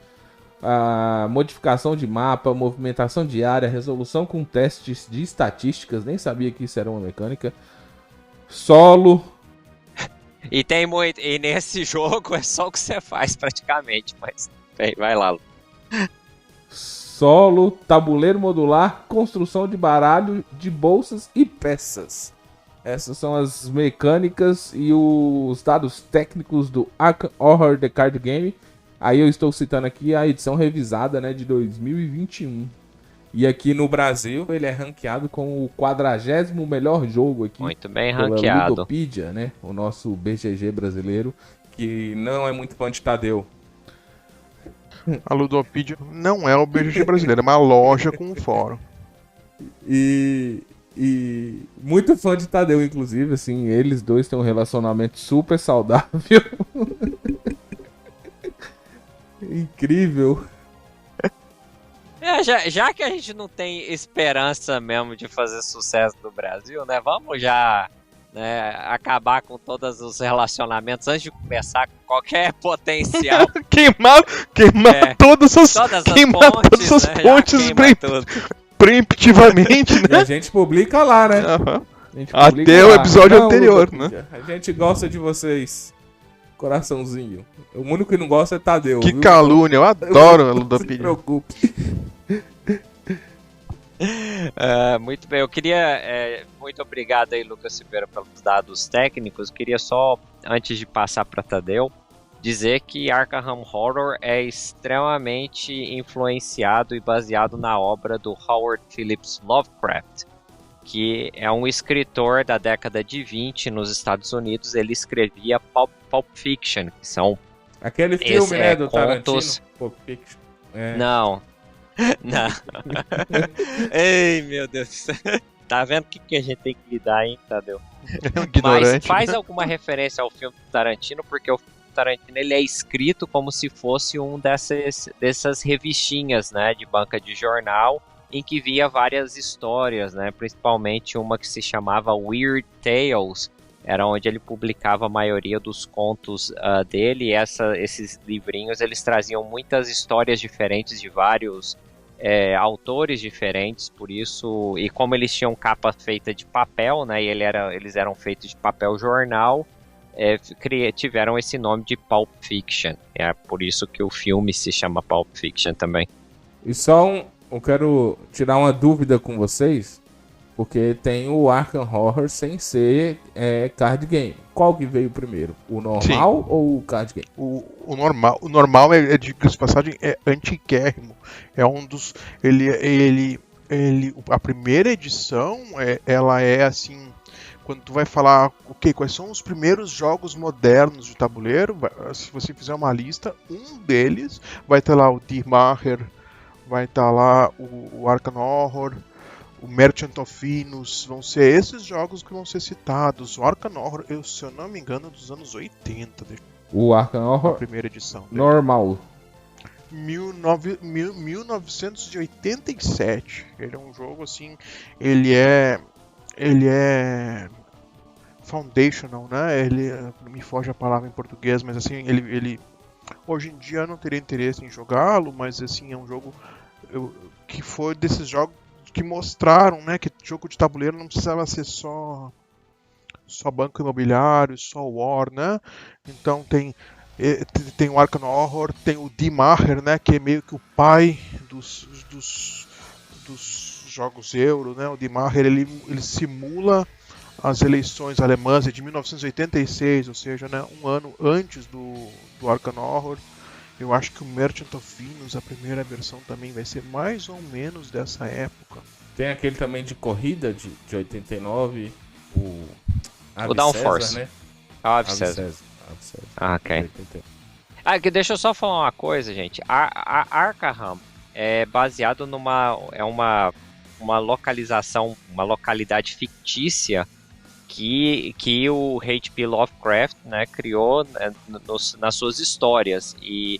a modificação de mapa, movimentação de área, resolução com testes de estatísticas, nem sabia que isso era uma mecânica, solo. E tem muito, e nesse jogo é só o que você faz praticamente, mas vai lá. Solo, tabuleiro modular, construção de baralho, de bolsas e peças. Essas são as mecânicas e os dados técnicos do Arkham Horror The Card Game. Aí eu estou citando aqui a edição revisada, né, de 2021. E aqui no Brasil ele é ranqueado com o 40º melhor jogo aqui. Muito bem pela ranqueado. Ludopedia, né, o nosso BGG brasileiro, que não é muito fã de Tadeu. A Ludopedia não é o BGG brasileiro, é uma loja com um fórum. E muito fã de Tadeu, inclusive, assim, eles dois têm um relacionamento super saudável. Incrível. Já que a gente não tem esperança mesmo de fazer sucesso no Brasil, né? Vamos já, né, acabar com todos os relacionamentos antes de começar com qualquer potencial. queimar todas as pontes, né? preemptivamente, E né? a gente publica lá, né? Uhum. A gente Até publica o lá. episódio Não, anterior, Lucas, né? A gente gosta de vocês. Coraçãozinho. O único que não gosta é Tadeu. Que viu? calúnia, eu adoro a Não se ludopedia. preocupe. Muito bem, eu queria. Muito obrigado aí, Lucas Silveira, pelos dados técnicos. Queria só, antes de passar para Tadeu, dizer que Arkham Horror é extremamente influenciado e baseado na obra do Howard Phillips Lovecraft, que é um escritor da década de 20 nos Estados Unidos. Ele escrevia Pulp Fiction, que são Aquele filme, né, do contos... Tarantino. Pulp Fiction. É. Não. Não. Ei, meu Deus do céu. Tá vendo o que a gente tem que lidar, hein, Tadeu? Ignorante, Mas faz né? alguma referência ao filme do Tarantino, porque o filme do Tarantino ele é escrito como se fosse um dessas revistinhas, né, de banca de jornal, em que via várias histórias, né, principalmente uma que se chamava Weird Tales, era onde ele publicava a maioria dos contos dele, e esses livrinhos eles traziam muitas histórias diferentes de vários autores diferentes, por isso, e como eles tinham capa feita de papel, né, e eles eram feitos de papel jornal, tiveram esse nome de Pulp Fiction, é por isso que o filme se chama Pulp Fiction também. E só eu quero tirar uma dúvida com vocês, porque tem o Arkham Horror sem ser card game. Qual que veio primeiro? O normal ou o card game? O normal de passagem, é antiquérrimo. É um dos... A primeira edição, ela é assim... Quando tu vai falar, quais são os primeiros jogos modernos de tabuleiro, se você fizer uma lista, um deles vai ter lá o Die Macher, vai estar lá o Arkham Horror, o Merchant of Venus, vão ser esses jogos que vão ser citados. O Arkham Horror, se eu não me engano, é dos anos 80. O Arkham Horror? A primeira edição. Normal. 1987. Ele é um jogo assim, ele é foundational, né? Ele me foge a palavra em português, mas assim, ele hoje em dia eu não teria interesse em jogá-lo, mas assim, é um jogo que foi desses jogos que mostraram, né, que jogo de tabuleiro não precisava ser só banco imobiliário, só war, né? Então tem o Arkham Horror, tem o Die Macher, né, que é meio que o pai dos jogos euro, né? O Die Macher, ele simula as eleições alemãs de 1986, ou seja, né, um ano antes do Arkham Horror. Eu acho que o Merchant of Venus, a primeira versão, também vai ser mais ou menos dessa época. Tem aquele também de corrida de 89, o Downforce, né? Ave César. Ok. Deixa eu só falar uma coisa, gente. A Arkham é baseado uma localização, uma localidade fictícia que o H.P. Lovecraft, né, criou, né, nas suas histórias e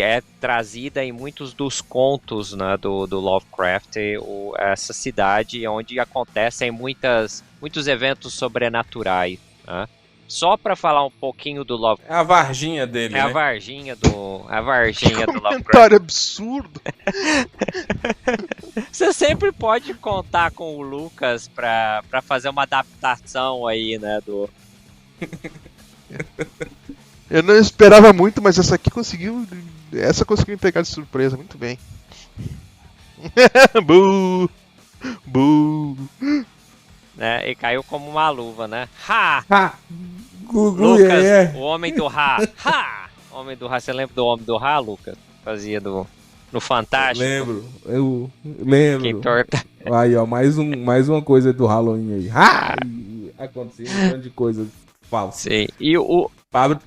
é trazida em muitos dos contos, né, do Lovecraft, essa cidade onde acontecem muitos eventos sobrenaturais, né? Só para falar um pouquinho do Lovecraft. É a Varginha dele, né? A Varginha do Lovecraft. Comentário absurdo. Você sempre pode contar com o Lucas pra fazer uma adaptação aí, né, do... Eu não esperava muito, mas essa conseguiu me pegar de surpresa, muito bem. Buh! Buh! Né, e caiu como uma luva, né? Ha! Ha! Gugu, Lucas, o homem do Ha! Ha! Homem do Ha, você lembra do homem do Ha, Lucas? Fazia no Fantástico. Eu lembro. Que torta. Aí, ó, mais uma coisa do Halloween aí. Ha! Aconteceu um monte de coisa falsa. Sim, e o...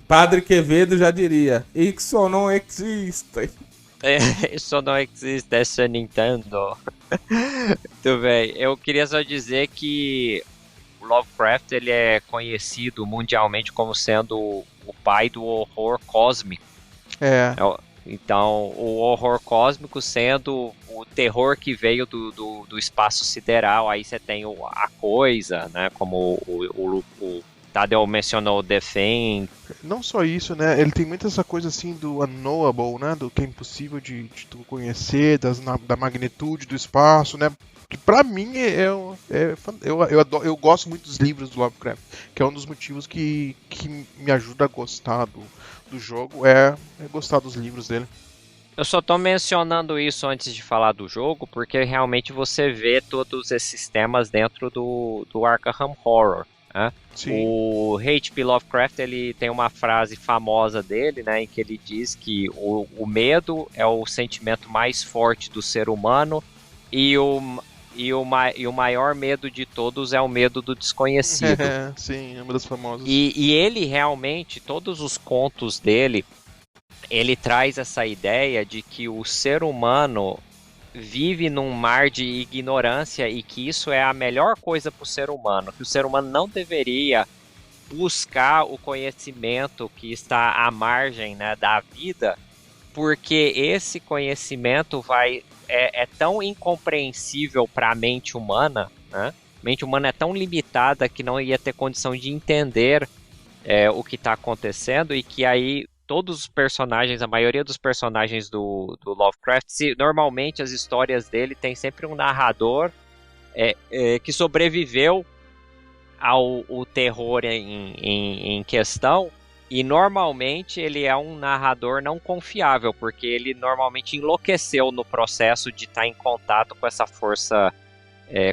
Padre Quevedo já diria, isso não existe. Isso não existe, essa Nintendo. Muito bem, eu queria só dizer que o Lovecraft ele é conhecido mundialmente como sendo o pai do horror cósmico. Então, o horror cósmico sendo o terror que veio do espaço sideral. Aí você tem a coisa, né, como o Tadeu mencionou The Thing. Não só isso, né? Ele tem muita essa coisa assim do unknowable, né? Do que é impossível de tu conhecer, da magnitude do espaço, né? Que pra mim eu gosto muito dos livros do Lovecraft, que é um dos motivos que me ajuda a gostar do jogo, é gostar dos livros dele. Eu só tô mencionando isso antes de falar do jogo, porque realmente você vê todos esses temas dentro do Arkham Horror. Né? O H.P. Lovecraft, ele tem uma frase famosa dele, né, em que ele diz que o medo é o sentimento mais forte do ser humano e o maior medo de todos é o medo do desconhecido. Sim, é uma das famosas. E ele realmente, todos os contos dele, ele traz essa ideia de que o ser humano vive num mar de ignorância e que isso é a melhor coisa para o ser humano, que o ser humano não deveria buscar o conhecimento que está à margem, né, da vida, porque esse conhecimento é tão incompreensível para a mente humana, né? A mente humana é tão limitada que não ia ter condição de entender o que está acontecendo, e que aí todos os personagens, a maioria dos personagens do Lovecraft, normalmente as histórias dele tem sempre um narrador que sobreviveu ao terror em questão, e normalmente ele é um narrador não confiável, porque ele normalmente enlouqueceu no processo de estar em contato com essa força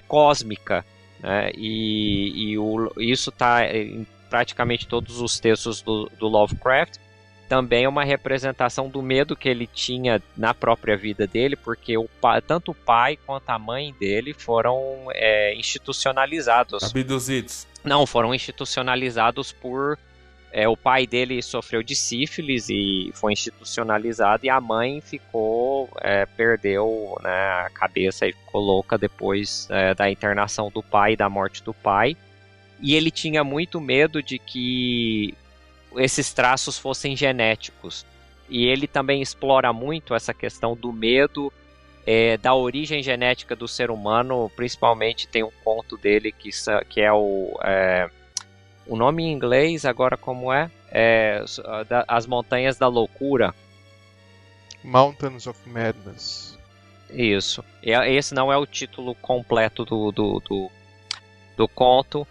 cósmica, né? Isso está em praticamente todos os textos do Lovecraft. Também é uma representação do medo que ele tinha na própria vida dele, porque tanto o pai quanto a mãe dele foram institucionalizados. Abduzidos. Não, foram institucionalizados por... o pai dele sofreu de sífilis e foi institucionalizado, e a mãe perdeu, né, a cabeça e ficou louca depois da internação do pai e da morte do pai. E ele tinha muito medo de que esses traços fossem genéticos. E ele também explora muito essa questão do medo da origem genética do ser humano. Principalmente tem um conto dele que é o nome em inglês agora como As Montanhas da Loucura. Mountains of Madness. Isso. Esse não é o título completo do conto.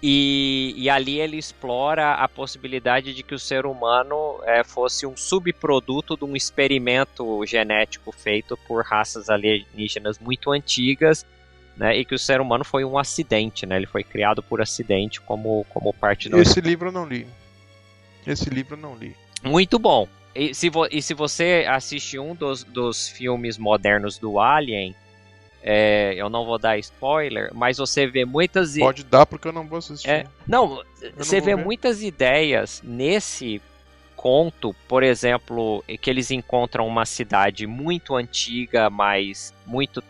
E ali ele explora a possibilidade de que o ser humano fosse um subproduto de um experimento genético feito por raças alienígenas muito antigas, né, e que o ser humano foi um acidente, né, ele foi criado por acidente como parte do... Esse livro eu não li. Muito bom. E se você assiste um dos filmes modernos do Alien... eu não vou dar spoiler, mas você vê muitas... Pode dar, porque eu não vou assistir. Você vê muitas ideias nesse conto, por exemplo, que eles encontram uma cidade muito antiga, mas muito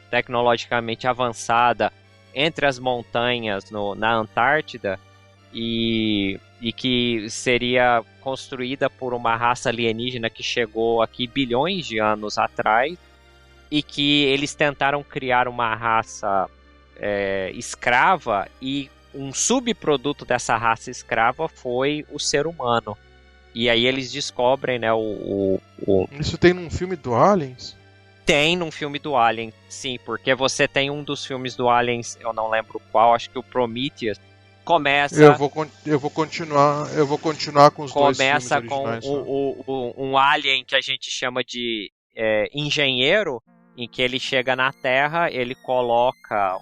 tecnologicamente avançada, entre as montanhas na Antártida, e que seria construída por uma raça alienígena que chegou aqui bilhões de anos atrás, e que eles tentaram criar uma raça escrava, e um subproduto dessa raça escrava foi o ser humano. E aí eles descobrem, né, Isso tem num filme do Aliens? Tem num filme do Alien, sim, porque você tem um dos filmes do Aliens, eu não lembro qual, acho que o Prometheus, começa... Eu vou continuar com os dois filmes originais. Começa com um alien que a gente chama de engenheiro, em que ele chega na Terra, ele coloca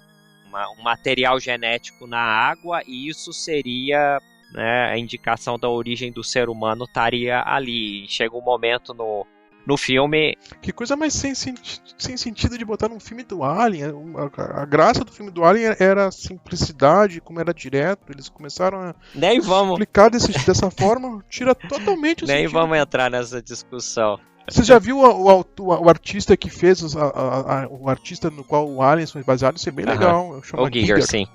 um material genético na água, e isso seria, né, a indicação da origem do ser humano estaria ali. Chega um momento no filme... Que coisa mais sem sentido de botar num filme do Alien. A graça do filme do Alien era a simplicidade, como era direto. Eles começaram a explicar dessa forma, tira totalmente o Nem sentido. vamos entrar nessa discussão. Você já viu o artista que fez o artista no qual o Aliens foi baseado? Isso é bem legal. O Giger, sim.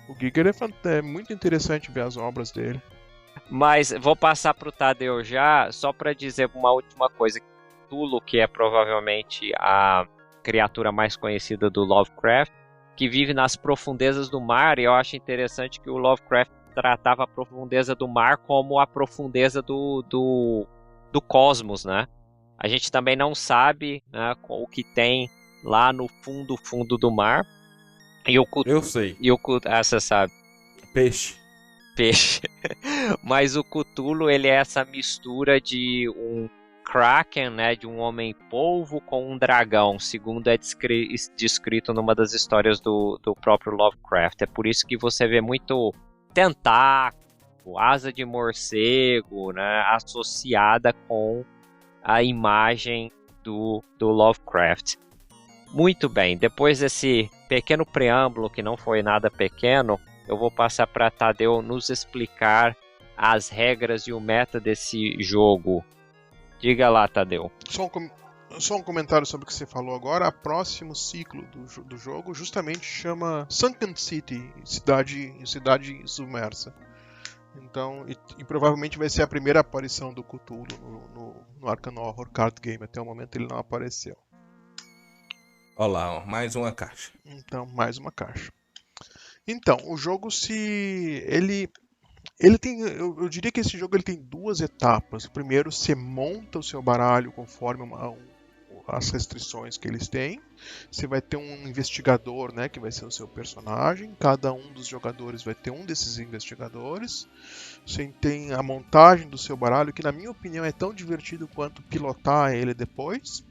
O Giger é muito interessante ver as obras dele. Mas vou passar pro Tadeu já, só para dizer uma última coisa. Cthulhu, que é provavelmente a criatura mais conhecida do Lovecraft, que vive nas profundezas do mar, e eu acho interessante que o Lovecraft tratava a profundeza do mar como a profundeza do cosmos, né? A gente também não sabe, né, o que tem lá no fundo do mar. Eu sei. Você sabe. Peixe. Mas o Cthulhu, ele é essa mistura de um Kraken, né, de um homem-polvo com um dragão, segundo é descrito numa das histórias do próprio Lovecraft. É por isso que você vê muito tentáculo, asa de morcego, né, associada com a imagem do Lovecraft. Muito bem, depois desse pequeno preâmbulo, que não foi nada pequeno, eu vou passar para Tadeu nos explicar as regras e o meta desse jogo. Diga lá, Tadeu. Só um comentário sobre o que você falou agora. O próximo ciclo do jogo justamente chama Sunken City, cidade submersa. Então, e provavelmente vai ser a primeira aparição do Cthulhu no Arkham Horror Card Game. Até o momento ele não apareceu. Olha lá, ó, mais uma caixa. Então, mais uma caixa. Então, o jogo ele tem, eu diria que esse jogo ele tem duas etapas. Primeiro, você monta o seu baralho conforme as restrições que eles têm. Você vai ter um investigador, né, que vai ser o seu personagem. Cada um dos jogadores vai ter um desses investigadores. Você tem a montagem do seu baralho, que na minha opinião é tão divertido quanto pilotar ele depois.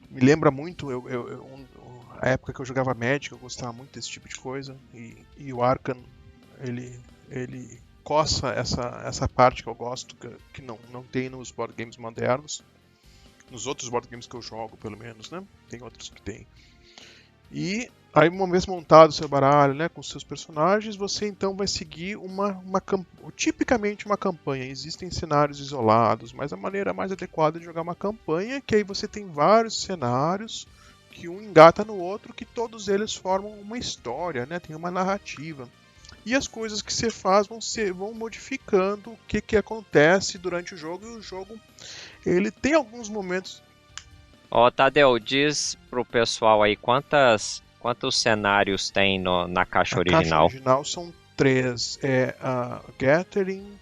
Me lembra muito a época que eu jogava Magic, eu gostava muito desse tipo de coisa. E o Arkham, ele coça essa parte que eu gosto, que não tem nos board games modernos. Nos outros board games que eu jogo, pelo menos, né? Tem outros que tem. E aí, uma vez montado o seu baralho, né, com seus personagens, você então vai seguir tipicamente uma campanha. Existem cenários isolados, mas a maneira mais adequada de jogar uma campanha é que aí você tem vários cenários que um engata no outro, que todos eles formam uma história, né? Tem uma narrativa. E as coisas que você faz vão modificando o que acontece durante o jogo. E o jogo, ele tem alguns momentos... Tadeu, diz pro pessoal aí quantos cenários tem na caixa original. A caixa original são 3. É a Gathering,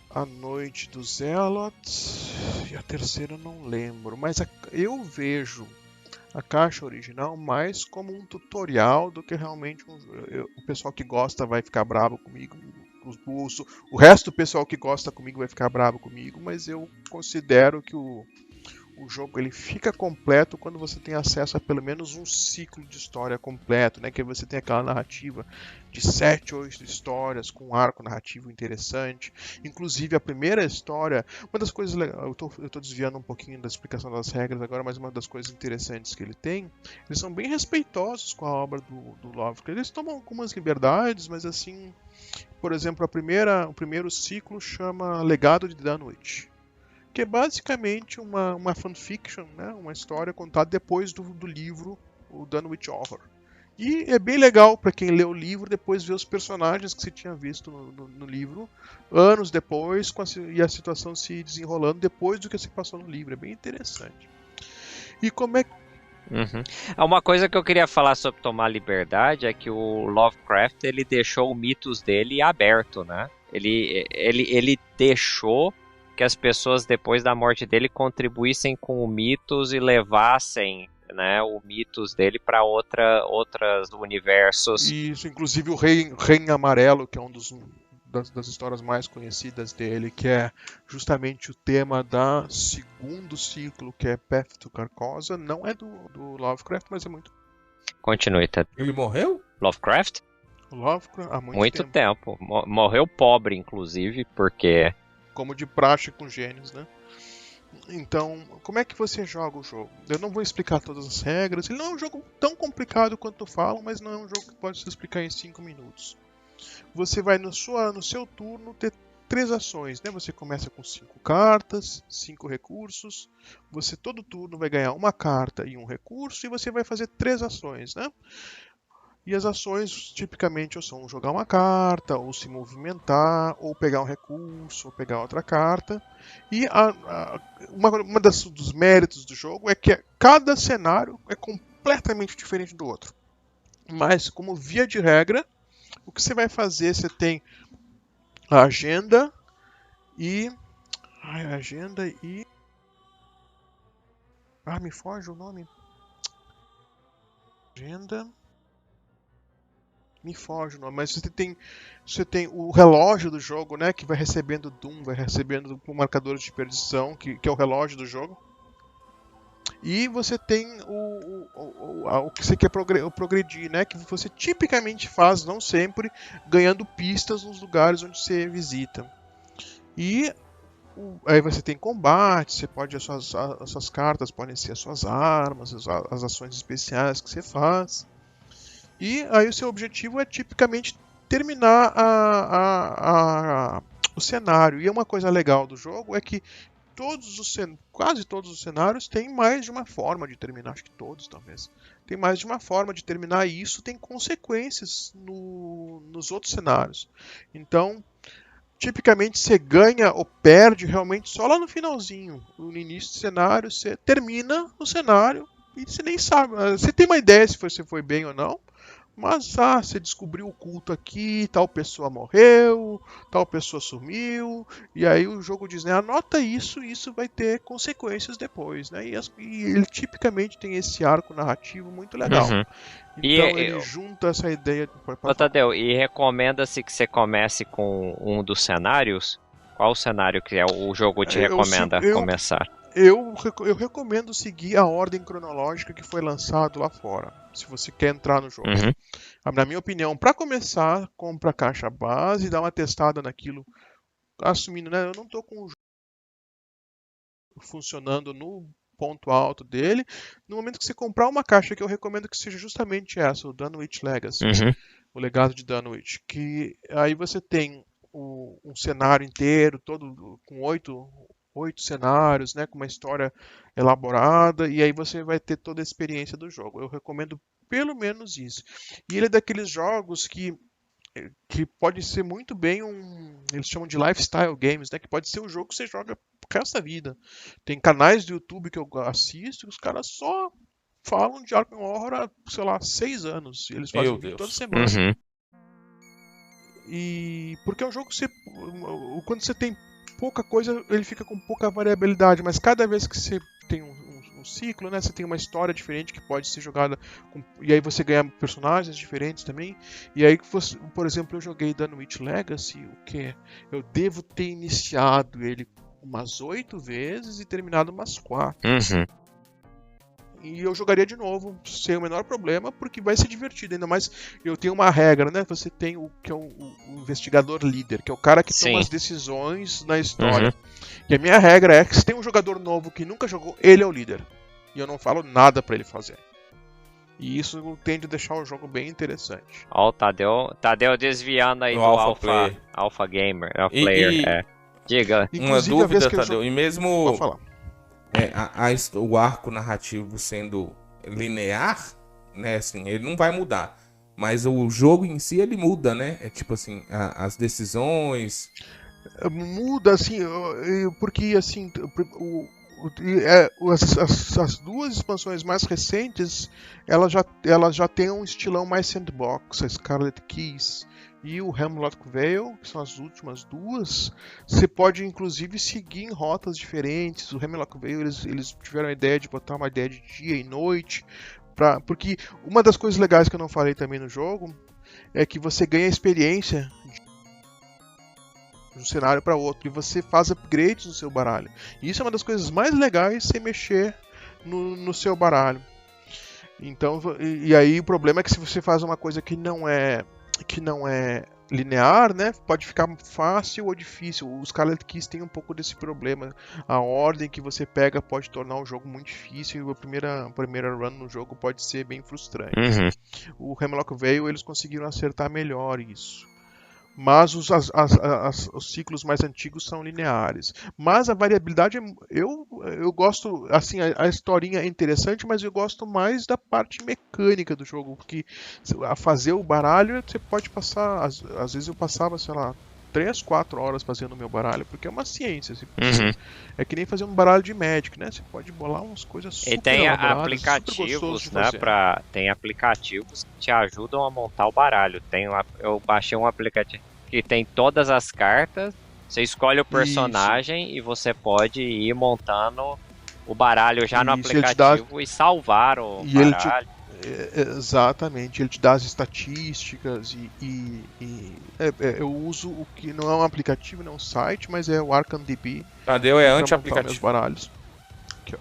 a Noite dos Zealots e a terceira eu não lembro. Mas eu vejo a caixa original mais como um tutorial do que realmente o pessoal que gosta vai ficar bravo comigo. O resto do pessoal que gosta comigo vai ficar bravo comigo, mas eu considero que o jogo ele fica completo quando você tem acesso a pelo menos um ciclo de história completo, né? Que você tem aquela narrativa de 7 ou 8 histórias com um arco narrativo interessante. Inclusive a primeira história, uma das coisas legais, eu tô desviando um pouquinho da explicação das regras agora, mas uma das coisas interessantes que ele tem, eles são bem respeitosos com a obra do Lovecraft. Eles tomam algumas liberdades, mas assim, por exemplo, o primeiro ciclo chama Legado de Dunwich, que é basicamente uma fanfiction, né? Uma história contada depois do livro, o Dunwich Horror. E é bem legal para quem lê o livro depois ver os personagens que você tinha visto no livro, anos depois, e a situação se desenrolando depois do que se passou no livro. É bem interessante. E como é que... Uma coisa que eu queria falar sobre tomar liberdade é que o Lovecraft, ele deixou o mitos dele aberto, né? Ele deixou que as pessoas depois da morte dele contribuíssem com o mitos e levassem, né, o mitos dele para outros universos. Isso, inclusive o Rei Amarelo, que é das histórias mais conhecidas dele, que é justamente o tema do segundo ciclo, que é Path to Carcosa, não é do Lovecraft, mas é muito... Continue, tá? Ele morreu? Lovecraft? Lovecraft há muito tempo. Morreu pobre, inclusive, porque... Como de praxe com gênios, né? Então, como é que você joga o jogo? Eu não vou explicar todas as regras. Ele não é um jogo tão complicado quanto eu falo, mas não é um jogo que pode se explicar em 5 minutos. Você vai no seu turno ter 3 ações, né? Você começa com 5 cartas, 5 recursos. Você todo turno vai ganhar uma carta e um recurso e você vai fazer 3 ações, né? E as ações, tipicamente, são jogar uma carta, ou se movimentar, ou pegar um recurso, ou pegar outra carta. E dos méritos do jogo é que cada cenário é completamente diferente do outro. Mas, como via de regra, o que você vai fazer, você tem a agenda e... agenda e... me foge o nome. Agenda... Me foge o nome, mas você tem o relógio do jogo, né? Que vai recebendo Doom, vai recebendo marcadores de perdição, que é o relógio do jogo. E você tem o que você quer progredir, né? Que você tipicamente faz, não sempre, ganhando pistas nos lugares onde você visita. E aí você tem combate, você pode as suas cartas podem ser as suas armas, as ações especiais que você faz. E aí o seu objetivo é tipicamente terminar o cenário. E uma coisa legal do jogo é que quase todos os cenários têm mais de uma forma de terminar. Acho que todos, talvez. Tem mais de uma forma de terminar e isso tem consequências nos outros cenários. Então, tipicamente você ganha ou perde realmente só lá no finalzinho. No início do cenário, você termina o cenário e você nem sabe. Você tem uma ideia se você foi bem ou não. Mas, você descobriu o culto aqui, tal pessoa morreu, tal pessoa sumiu, e aí o jogo diz, né, anota isso e isso vai ter consequências depois, né? E ele tipicamente tem esse arco narrativo muito legal. Uhum. Então ele junta essa ideia... Ô, Tadeu, e recomenda-se que você comece com um dos cenários? Qual o cenário que o jogo te recomenda começar? Eu recomendo seguir a ordem cronológica que foi lançado lá fora, se você quer entrar no jogo. Uhum. Na minha opinião, para começar, compra a caixa base, dá uma testada naquilo, assumindo, né? Eu não estou com o jogo funcionando no ponto alto dele. No momento que você comprar uma caixa, que eu recomendo que seja justamente essa, o Dunwich Legacy, o legado de Dunwich, que aí você tem um cenário inteiro, todo com 8 cenários, né, com uma história elaborada, e aí você vai ter toda a experiência do jogo. Eu recomendo pelo menos isso. E ele é daqueles jogos que pode ser muito bem eles chamam de lifestyle games, né, que pode ser um jogo que você joga pro resto da vida. Tem canais do YouTube que eu assisto e os caras só falam de Arkham Horror há, sei lá, 6 anos. Eles fazem vídeo toda semana. Uhum. E porque é um jogo que quando você tem pouca coisa, ele fica com pouca variabilidade, mas cada vez que você tem um ciclo, né, você tem uma história diferente que pode ser jogada, e aí você ganha personagens diferentes também, e aí, por exemplo, eu joguei Dunwich Legacy, o que eu devo ter iniciado ele umas 8 vezes e terminado umas 4. Uhum. E eu jogaria de novo, sem o menor problema, porque vai ser divertido. Ainda mais, eu tenho uma regra, né? Você tem o que é o investigador líder, que é o cara que toma as decisões na história. E a minha regra é que se tem um jogador novo que nunca jogou, ele é o líder. E eu não falo nada pra ele fazer. E isso tende a deixar o jogo bem interessante. Ó, o Tadeu desviando aí do Alpha Gamer, Player. Diga. Uma dúvida, Tadeu, e mesmo... Pode falar. O arco narrativo sendo linear, né, assim, ele não vai mudar. Mas o jogo em si, ele muda, né? É tipo assim, as decisões... Muda, assim, porque, assim, as duas expansões mais recentes, elas já têm um estilão mais sandbox, a Scarlet Keys e o Hemlock Vale, que são as últimas duas. Você pode inclusive seguir em rotas diferentes. O Hemlock Vale, eles tiveram a ideia de botar uma ideia de dia e noite, porque uma das coisas legais que eu não falei também no jogo é que você ganha experiência de um cenário para outro e você faz upgrades no seu baralho. E isso é uma das coisas mais legais sem mexer no seu baralho. Então, e aí o problema é que se você faz uma coisa que não é linear, né, pode ficar fácil ou difícil. Os Scarlet Keys têm um pouco desse problema. A ordem que você pega pode tornar o jogo muito difícil e a primeira run no jogo pode ser bem frustrante. Uhum. O Hemlock Vale, eles conseguiram acertar melhor isso. Mas os ciclos mais antigos são lineares. Mas a variabilidade, eu gosto, assim, a historinha é interessante, mas eu gosto mais da parte mecânica do jogo, porque a fazer o baralho, você pode passar, às vezes eu passava, sei lá, 3, 4 horas fazendo o meu baralho, porque é uma ciência. É que nem fazer um baralho de Magic, né? Você pode bolar umas coisas super E tem elaboradas, super gostoso aplicativos, de né? fazer. Tem aplicativos que te ajudam a montar o baralho. Eu baixei um aplicativo que tem todas as cartas. Você escolhe o personagem e você pode ir montando o baralho já no aplicativo e salvar o baralho. Exatamente, ele te dá as estatísticas eu uso o que não é um aplicativo, não é um site, mas é o ArcanDB. Tadeu é anti-aplicativo. Meus baralhos. Aqui, ó.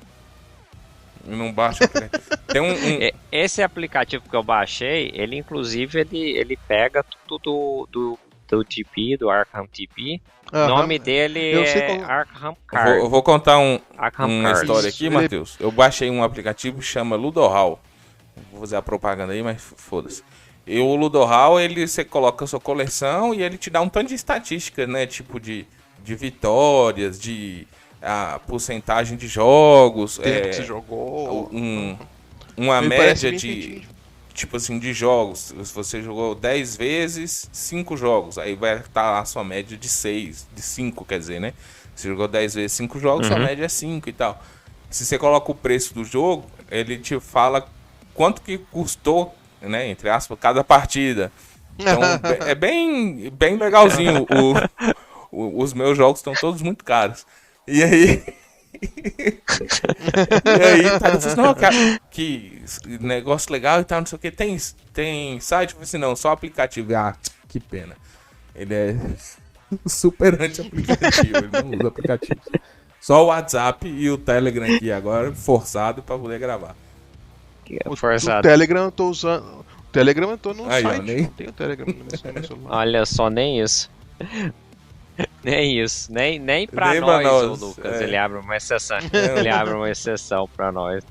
Não baixa o aplicativo. Tem Esse aplicativo que eu baixei, ele inclusive ele pega tudo do TP, do ArcanDB. O nome dele é Arkham Card. Eu vou contar uma Card. história aqui, Matheus. Eu baixei um aplicativo que chama Ludohall. Vou fazer a propaganda aí, mas foda-se. E o Ludohall, você coloca a sua coleção e ele te dá um tanto de estatística, né? Tipo de vitórias, de porcentagem de jogos. Tempo que você jogou. Uma média tipo assim, de jogos. Se você jogou 10 vezes, 5 jogos. Aí vai estar a sua média de 6, de 5, quer dizer, né? Se jogou 10 vezes 5 jogos, sua média é 5 e tal. Se você coloca o preço do jogo, ele te fala quanto que custou, né, entre aspas, cada partida. Então, é bem legalzinho. Os meus jogos estão todos muito caros. E aí... tá, eu falei assim, não, cara, que negócio legal e tal, não sei o que. Tem site? Eu falei assim, não, só aplicativo. Ah, que pena. Ele é super anti-aplicativo, ele não usa aplicativo. Só o WhatsApp e o Telegram aqui agora, forçado pra poder gravar. O Telegram eu tô usando. O Telegram eu tô no site. Não tem o Telegram no meu celular. Olha só, nem isso. Nem isso. Nem pra nós, o Lucas. Ele abre uma exceção. Ele abre uma exceção pra nós.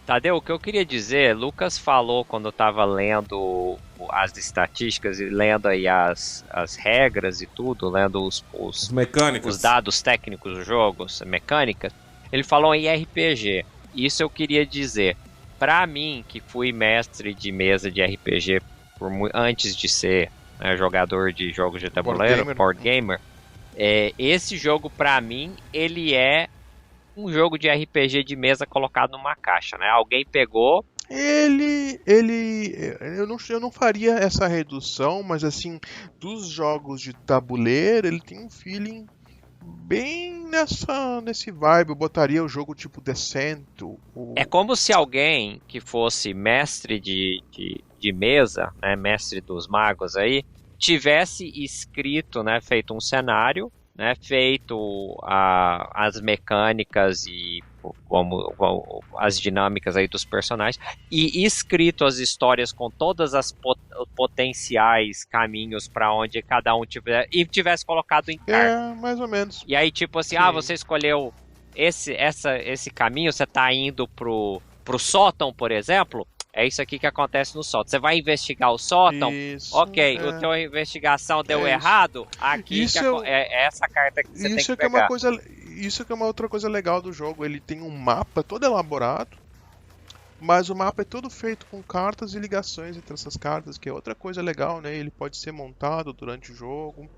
Tadeu, o que eu queria dizer, Lucas falou quando eu tava lendo as estatísticas e lendo aí as regras e tudo, lendo os mecânicas, os dados técnicos do jogo, as mecânicas. Ele falou em RPG. Isso eu queria dizer. Pra mim, que fui mestre de mesa de RPG antes de ser jogador de jogos de tabuleiro, board gamer, esse jogo pra mim, ele é um jogo de RPG de mesa colocado numa caixa, né? Alguém pegou... Eu não faria essa redução, mas assim, dos jogos de tabuleiro, ele tem um feeling bem nesse vibe. Eu botaria o jogo tipo Descent. É como se alguém que fosse mestre de mesa, né, mestre dos magos aí, tivesse escrito, né, feito um cenário, né, feito as mecânicas e como as dinâmicas aí dos personagens e escrito as histórias com todas as potenciais caminhos para onde cada um tiver e tivesse colocado em carta. Mais ou menos. E aí tipo assim, você escolheu esse caminho, você tá indo pro sótão, por exemplo. É isso aqui que acontece no sótão. Você vai investigar o sótão, a tua investigação deu errado, aqui é essa carta que você tem que pegar. Isso que é uma outra coisa legal do jogo. Ele tem um mapa todo elaborado, mas o mapa é todo feito com cartas e ligações entre essas cartas, que é outra coisa legal, né? Ele pode ser montado durante o jogo.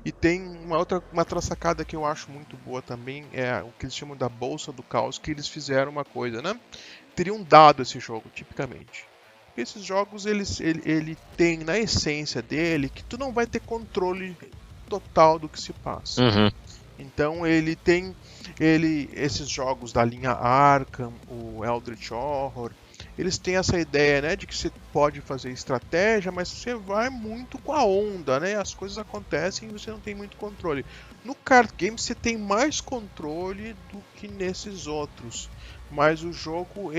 E tem uma outra sacada que eu acho muito boa também, é o que eles chamam da Bolsa do Caos, que eles fizeram uma coisa, né? Teria um dado esse jogo, tipicamente. Porque esses jogos, ele tem na essência dele que tu não vai ter controle total do que se passa. Uhum. Então ele tem esses jogos da linha Arkham, o Eldritch Horror, eles têm essa ideia, né, de que você pode fazer estratégia, mas você vai muito com a onda, né? As coisas acontecem e você não tem muito controle. No card game você tem mais controle do que nesses outros. Mas o jogo,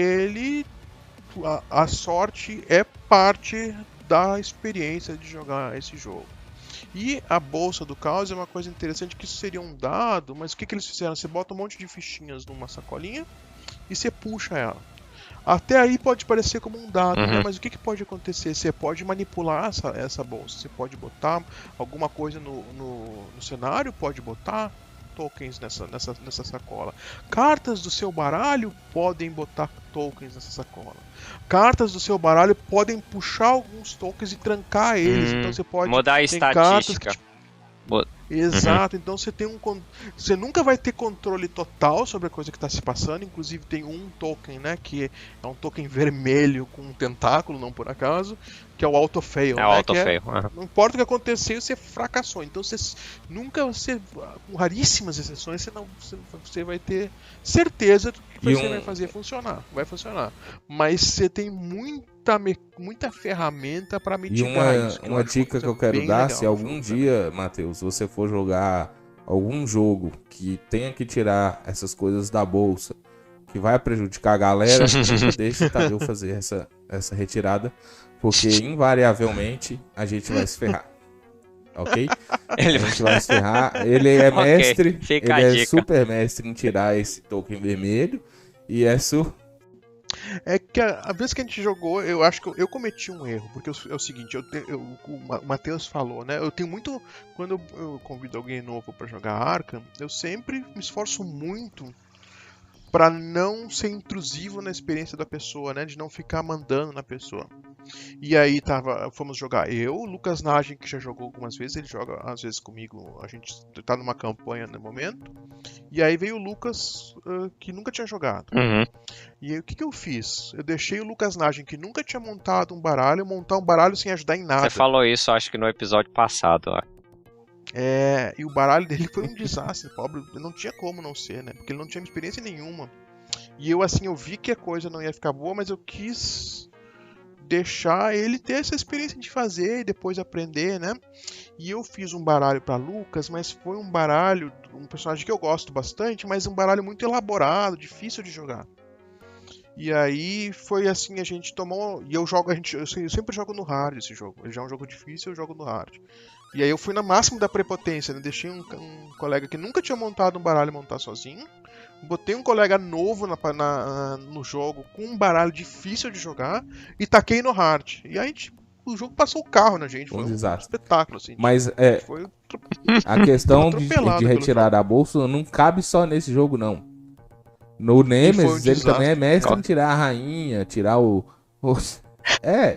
a sorte é parte da experiência de jogar esse jogo. E a Bolsa do Caos é uma coisa interessante, que isso seria um dado, mas o que eles fizeram? Você bota um monte de fichinhas numa sacolinha e você puxa ela. Até aí pode parecer como um dado, né? Mas o que pode acontecer? Você pode manipular essa bolsa, você pode botar alguma coisa no cenário, pode botar tokens nessa sacola. Cartas do seu baralho podem botar tokens nessa sacola. Cartas do seu baralho podem puxar alguns tokens e trancar eles. Então você pode mudar a estatística. Exato, então você nunca vai ter controle total sobre a coisa que está se passando. Inclusive tem um token, né, que é um token vermelho com um tentáculo, não por acaso, que é o auto-fail. É o auto-fail. Não importa o que acontecer, você fracassou. Então com raríssimas exceções, você vai ter certeza que você vai fazer funcionar. Vai funcionar. Mas você tem muita ferramenta para mitigar isso. Uma dica que eu quero dar, se algum dia, Matheus, você for jogar algum jogo que tenha que tirar essas coisas da bolsa, que vai prejudicar a galera, nunca deixe o Tadeu fazer essa retirada, porque invariavelmente a gente vai se ferrar. Ok? A gente vai se ferrar. Ele é mestre, ele é super mestre em tirar esse token vermelho, e é que a vez que a gente jogou, eu acho que eu cometi um erro, porque é o seguinte, o Matheus falou, né? Eu tenho muito. Quando eu convido alguém novo para jogar Arkham, eu sempre me esforço muito para não ser intrusivo na experiência da pessoa, né? De não ficar mandando na pessoa. E aí fomos jogar o Lucas Nagem, que já jogou algumas vezes, ele joga às vezes comigo, a gente tá numa campanha no momento. E aí veio o Lucas, que nunca tinha jogado. E aí o que eu fiz? Eu deixei o Lucas Nagem, que nunca tinha montado um baralho, montar um baralho sem ajudar em nada. Você falou isso, acho que no episódio passado, ó. E o baralho dele foi um desastre, pobre, não tinha como não ser, né? Porque ele não tinha experiência nenhuma. E eu vi que a coisa não ia ficar boa, mas eu quis deixar ele ter essa experiência de fazer e depois aprender, né? E eu fiz um baralho para Lucas, mas foi um baralho, um personagem que eu gosto bastante, mas um baralho muito elaborado, difícil de jogar. E aí foi assim, a gente tomou, e eu sempre jogo no hard esse jogo. Ele já é um jogo difícil, eu jogo no hard. E aí eu fui na máxima da prepotência, né? Deixei um colega que nunca tinha montado um baralho montar sozinho. Botei um colega novo no jogo com um baralho difícil de jogar e taquei no hard. E aí o jogo passou o carro na gente. Foi um espetáculo, assim. Mas a questão de retirar da bolsa não cabe só nesse jogo, não. No Nemesis, ele também é mestre em tirar a rainha, tirar qualquer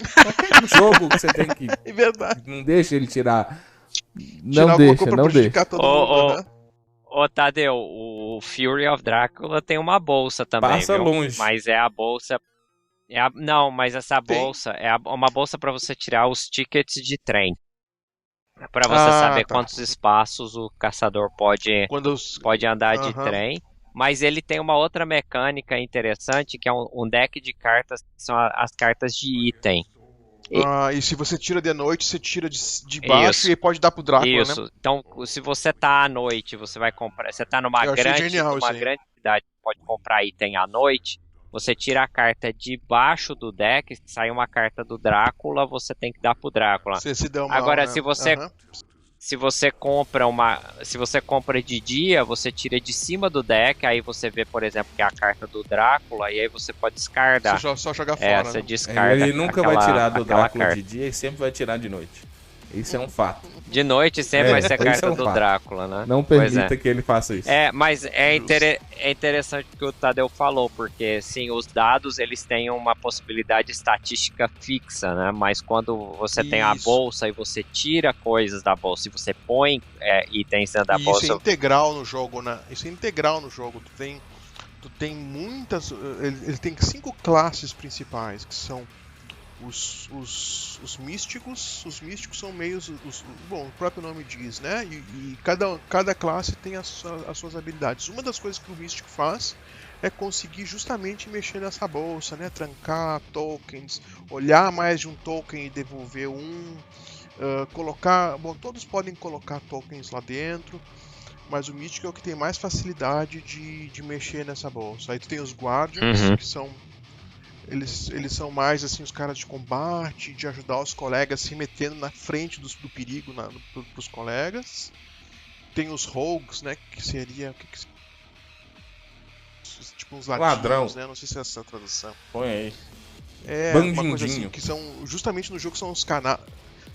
jogo que você tem que... É verdade. Não deixa ele tirar... Não deixa. Ô, Tadeu, o Fury of Drácula tem uma bolsa também, Passa viu? longe. Mas é a bolsa... Não, mas essa bolsa é uma bolsa para você tirar os tickets de trem. Para você saber quantos espaços o caçador pode andar de trem. Mas ele tem uma outra mecânica interessante, que é um deck de cartas, que são as cartas de item. E se você tira de noite, você tira de baixo e pode dar pro Drácula, né? Então, se você tá à noite, você vai comprar... Você tá numa grande cidade, pode comprar item à noite, você tira a carta de baixo do deck, sai uma carta do Drácula, você tem que dar pro Drácula. Agora, se você compra de dia, você tira de cima do deck, aí você vê, por exemplo, que é a carta do Drácula, e aí você pode descardar. Só jogar fora. Você descarda. Ele nunca vai tirar do Drácula de dia e sempre vai tirar de noite. Isso é um fato. De noite sempre vai ser a carta do Drácula, né? Não permita que ele faça isso. Mas é interessante o que o Tadeu falou, porque sim, os dados eles têm uma possibilidade estatística fixa, né? Mas quando você tem a bolsa e você tira coisas da bolsa e você põe itens dentro da bolsa... Isso é integral no jogo, né? Isso é integral no jogo. Tu tem muitas... Ele tem 5 classes principais, que são os místicos. Os místicos são meios... Bom, o próprio nome diz, né? E cada classe tem as suas habilidades. Uma das coisas que o místico faz é conseguir justamente mexer nessa bolsa, né? Trancar tokens, olhar mais de um token e devolver colocar... Bom, todos podem colocar tokens lá dentro, mas o místico é o que tem mais facilidade de mexer nessa bolsa. Aí tu tem os Guardians, que são... Eles são mais assim os caras de combate, de ajudar os colegas se metendo na frente do perigo pros colegas. Tem os Rogues, né, que seria tipo uns ladrões, né? Não sei se é essa a tradução. Põe aí. Bandindinho. Uma coisa assim, que são justamente no jogo são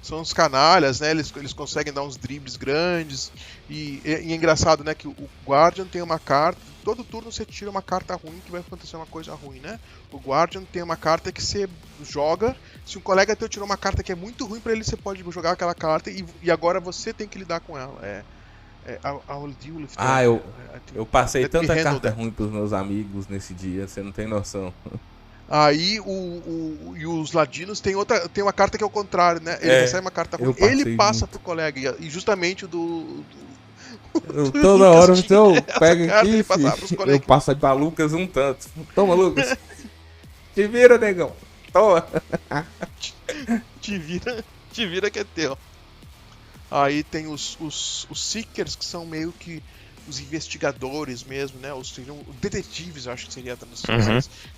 são os canalhas, né? Eles conseguem dar uns dribles grandes. E é engraçado, né? Que o Guardian tem uma carta. Todo turno você tira uma carta ruim que vai acontecer uma coisa ruim, né? O Guardian tem uma carta que você joga. Se um colega teu tirou uma carta que é muito ruim pra ele, você pode jogar aquela carta e agora você tem que lidar com ela. I'll deal with that. Eu passei Let me tanta handle carta that. ruim pros meus amigos nesse dia, você não tem noção. Aí e os ladinos tem uma carta que é o contrário, né? Ele recebe uma carta ruim, ele passa pro colega. E justamente o do toda hora então essa pega carta aqui, ele passava pros filho, eu colegas. passo aí pra Lucas um tanto. Toma, Lucas. Te vira, negão. Toma. Te vira que é teu. Aí tem os Seekers, que são meio que os investigadores mesmo, né? Os detetives, eu acho que seria a tradução,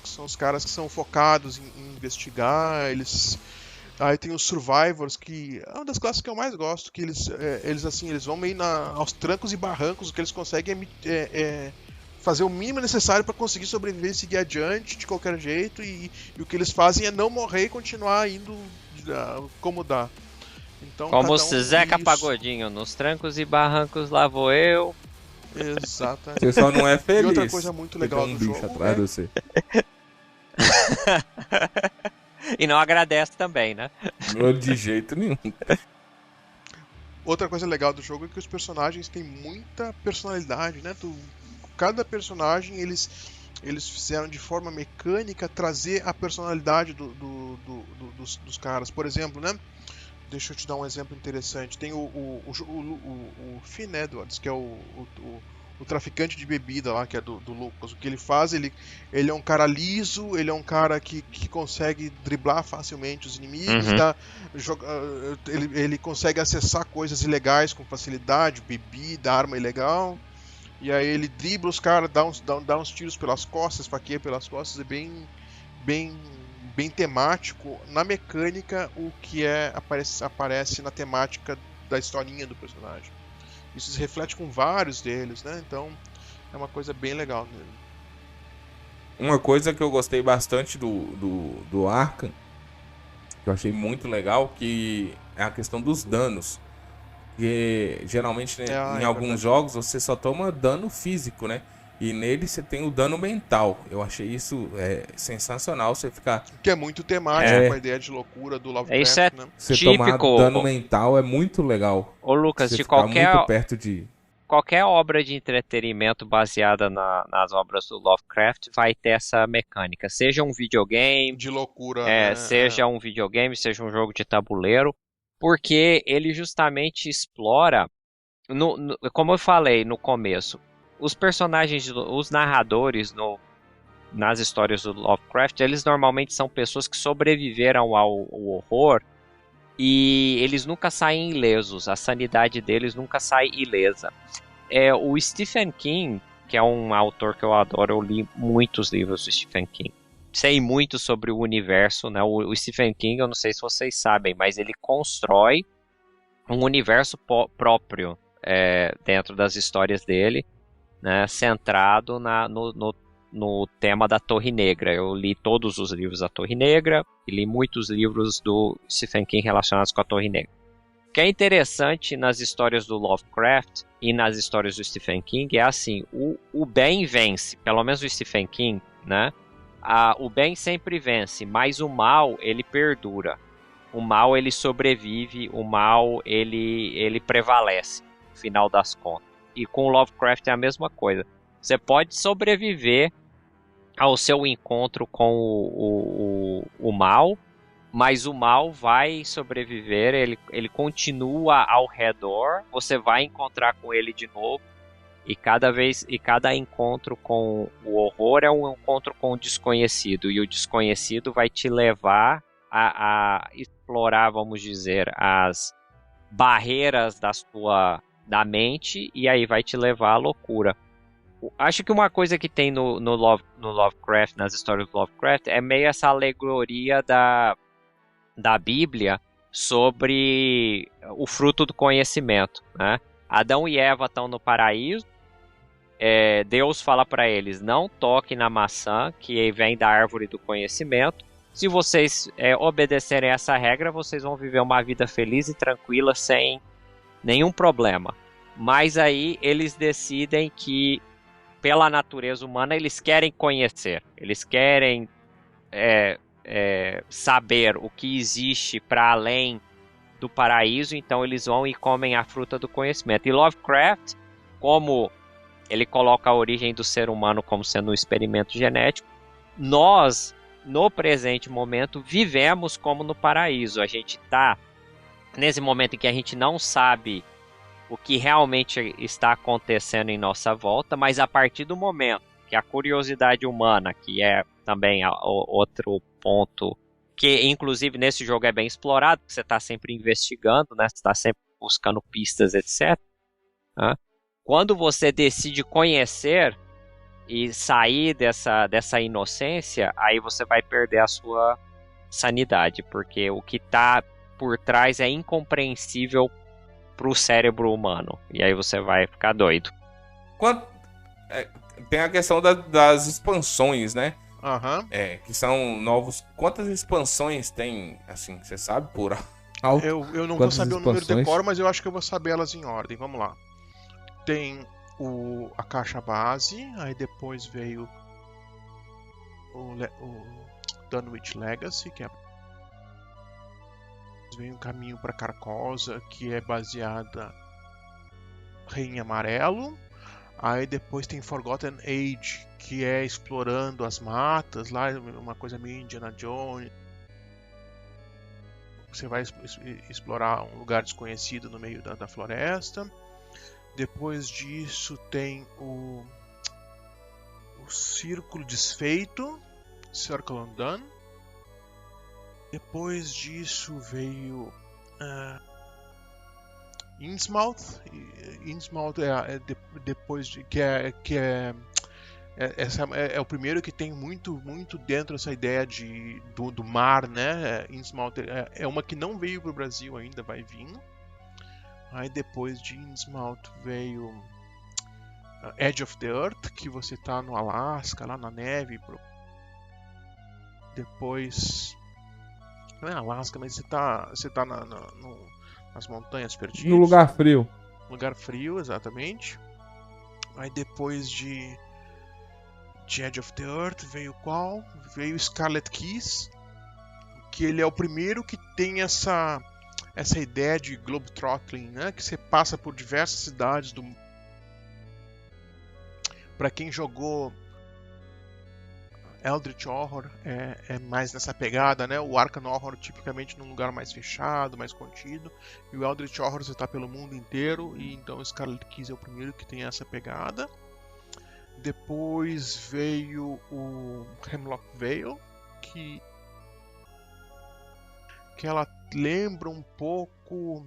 que são os caras que são focados em investigar. Aí tem os Survivors, que é uma das classes que eu mais gosto, que eles vão meio aos trancos e barrancos, o que eles conseguem fazer o mínimo necessário para conseguir sobreviver e seguir adiante de qualquer jeito, e o que eles fazem é não morrer e continuar indo como dá. Então, Como cada um Zeca isso. Pagodinho, nos trancos e barrancos lá vou eu. Exatamente. Você só não é feliz. E outra coisa muito legal tem um do bicho jogo atrás de você. E não agradece também, né? De jeito nenhum. Outra coisa legal do jogo é que os personagens têm muita personalidade, né? Cada personagem eles fizeram de forma mecânica trazer a personalidade dos caras. Por exemplo, né? Deixa eu te dar um exemplo interessante. Tem o Finn Edwards, que é o traficante de bebida lá, que é do Lucas. O que ele faz, ele é um cara liso, ele é um cara que consegue driblar facilmente os inimigos, ele consegue acessar coisas ilegais com facilidade, bebida, arma ilegal. E aí ele dribla os caras, dá uns tiros pelas costas, faqueia pelas costas, é bem temático. Na mecânica, o que aparece na temática da historinha do personagem. Isso se reflete com vários deles, né? Então é uma coisa bem legal nele. Uma coisa que eu gostei bastante do Arkham, que eu achei muito legal, que é a questão dos danos. Porque geralmente em alguns jogos você só toma dano físico, né? E nele você tem o dano mental. Eu achei isso sensacional, você ficar... Que é muito temático com a ideia de loucura do Lovecraft, Isso é né? Você típico. tomar dano mental é muito legal. Ô Lucas, você de ficar muito perto de... qualquer obra de entretenimento baseada nas obras do Lovecraft vai ter essa mecânica. Seja um videogame, de loucura, seja um videogame, seja um jogo de tabuleiro, porque ele justamente explora, como eu falei no começo, os personagens, os narradores nas histórias do Lovecraft, eles normalmente são pessoas que sobreviveram ao horror e eles nunca saem ilesos, a sanidade deles nunca sai ilesa. O Stephen King, que é um autor que eu adoro, eu li muitos livros do Stephen King. Sei muito sobre o universo, né? O Stephen King, eu não sei se vocês sabem, mas ele constrói um universo próprio dentro das histórias dele, né? Centrado no tema da Torre Negra. Eu li todos os livros da Torre Negra e li muitos livros do Stephen King relacionados com a Torre Negra. O que é interessante nas histórias do Lovecraft e nas histórias do Stephen King é assim, o bem vence, pelo menos o Stephen King, né? O bem sempre vence, mas o mal, ele perdura. O mal, ele sobrevive, o mal, ele prevalece, no final das contas. E com o Lovecraft é a mesma coisa. Você pode sobreviver ao seu encontro com o mal, mas o mal vai sobreviver, ele continua ao redor, você vai encontrar com ele de novo, e cada encontro com o horror é um encontro com o desconhecido, e o desconhecido vai te levar a explorar, vamos dizer, as barreiras da mente, e aí vai te levar à loucura. Acho que uma coisa que tem no Lovecraft, nas histórias do Lovecraft, é meio essa alegoria da Bíblia sobre o fruto do conhecimento, né? Adão e Eva estão no paraíso, Deus fala para eles, não toquem na maçã que vem da árvore do conhecimento, Se vocês obedecerem essa regra, vocês vão viver uma vida feliz e tranquila sem nenhum problema. Mas aí eles decidem que, pela natureza humana, eles querem conhecer, eles querem saber o que existe para além do paraíso, então eles vão e comem a fruta do conhecimento. E Lovecraft, como ele coloca a origem do ser humano como sendo um experimento genético, nós, no presente momento, vivemos como no paraíso. A gente está nesse momento em que a gente não sabe o que realmente está acontecendo em nossa volta, mas a partir do momento que a curiosidade humana, que é também outro ponto, que inclusive nesse jogo é bem explorado, você está sempre investigando, né? Você está sempre buscando pistas, etc. Né? Quando você decide conhecer e sair dessa inocência, aí você vai perder a sua sanidade, porque o que está por trás é incompreensível para o cérebro humano, e aí você vai ficar doido. Tem a questão das expansões, né? Aham. Que são novos. Quantas expansões tem, assim, você sabe, por alto? Eu não vou Quantas saber o número de expansões? cor, mas eu acho que eu vou saber elas em ordem. Vamos lá. Tem a caixa base, aí depois veio o Dunwich Legacy, que é vem um caminho para Carcosa, que é baseada em Amarelo. Aí depois tem Forgotten Age, que é explorando as matas, lá uma coisa meio Indiana Jones. Você vai explorar um lugar desconhecido no meio da floresta. Depois disso tem o Círculo Desfeito, Circle Undone. Depois disso veio Innsmouth. Innsmouth depois de, essa é o primeiro que tem muito dentro essa ideia do mar, né? Innsmouth é uma que não veio para o Brasil ainda, vai vir. Aí depois de Innsmouth veio Edge of the Earth, que você tá no Alasca, lá na neve. Depois, não é Alasca, mas você tá nas montanhas perdidas. No lugar frio. Lugar frio, exatamente. Aí depois de Edge of the Earth veio qual? Veio Scarlet Keys, que ele é o primeiro que tem essa ideia de globetrotting, né? Que você passa por diversas cidades do... Para quem jogou Eldritch Horror, é mais nessa pegada, né? O Arkham Horror tipicamente num lugar mais fechado, mais contido, e o Eldritch Horror você está pelo mundo inteiro, e então o Scarlet Keys é o primeiro que tem essa pegada. Depois veio o Hemlock Vale, que ela lembra um pouco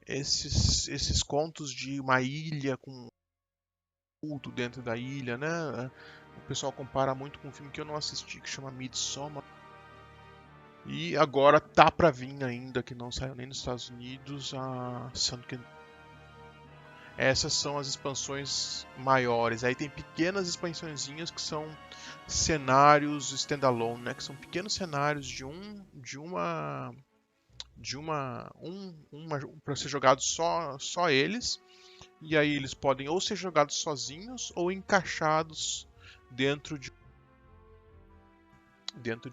esses contos de uma ilha com culto dentro da ilha, né? O pessoal compara muito com um filme que eu não assisti, que chama Midsommar. E agora tá pra vir ainda, que não saiu nem nos Estados Unidos, a Sunken. Essas são as expansões maiores. Aí tem pequenas expansõezinhas que são cenários standalone, né? Que são pequenos cenários para ser jogados só eles. E aí eles podem ou ser jogados sozinhos ou encaixados dentro de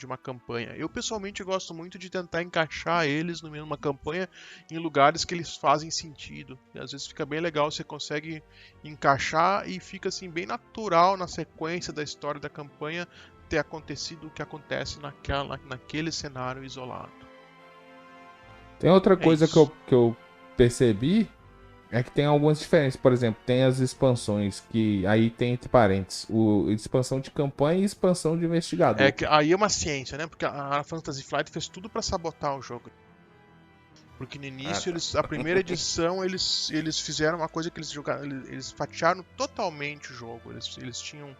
uma campanha. Eu pessoalmente gosto muito de tentar encaixar eles numa campanha em lugares que eles fazem sentido. E às vezes fica bem legal, você consegue encaixar e fica assim bem natural na sequência da história da campanha ter acontecido o que acontece naquele cenário isolado. Tem outra coisa que eu percebi, é que tem algumas diferenças. Por exemplo, tem as expansões, que aí tem entre parênteses, expansão de campanha e expansão de investigador. Aí é uma ciência, né? Porque a Fantasy Flight fez tudo pra sabotar o jogo. Porque no início, a primeira edição, eles fizeram uma coisa que eles fatiaram totalmente o jogo. Eles tinham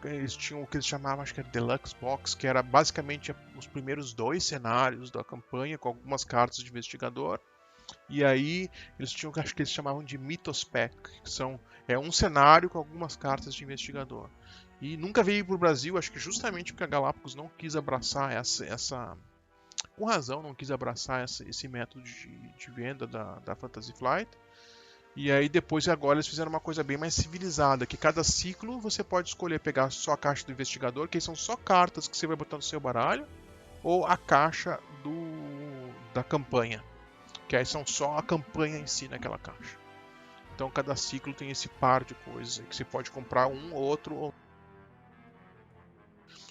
eles tinham o que eles chamavam, acho que era Deluxe Box, que era basicamente os primeiros 2 cenários da campanha, com algumas cartas de investigador. E aí eles tinham, acho que eles chamavam de Mythospec, que é um cenário com algumas cartas de investigador. E nunca veio para o Brasil, acho que justamente porque a Galápagos não quis abraçar com razão, não quis abraçar esse método de venda da Fantasy Flight. E aí depois, agora, eles fizeram uma coisa bem mais civilizada, que cada ciclo você pode escolher pegar só a caixa do investigador, que são só cartas que você vai botar no seu baralho, ou a caixa da campanha, que aí são só a campanha em si naquela caixa. Então cada ciclo tem esse par de coisas que você pode comprar um ou outro,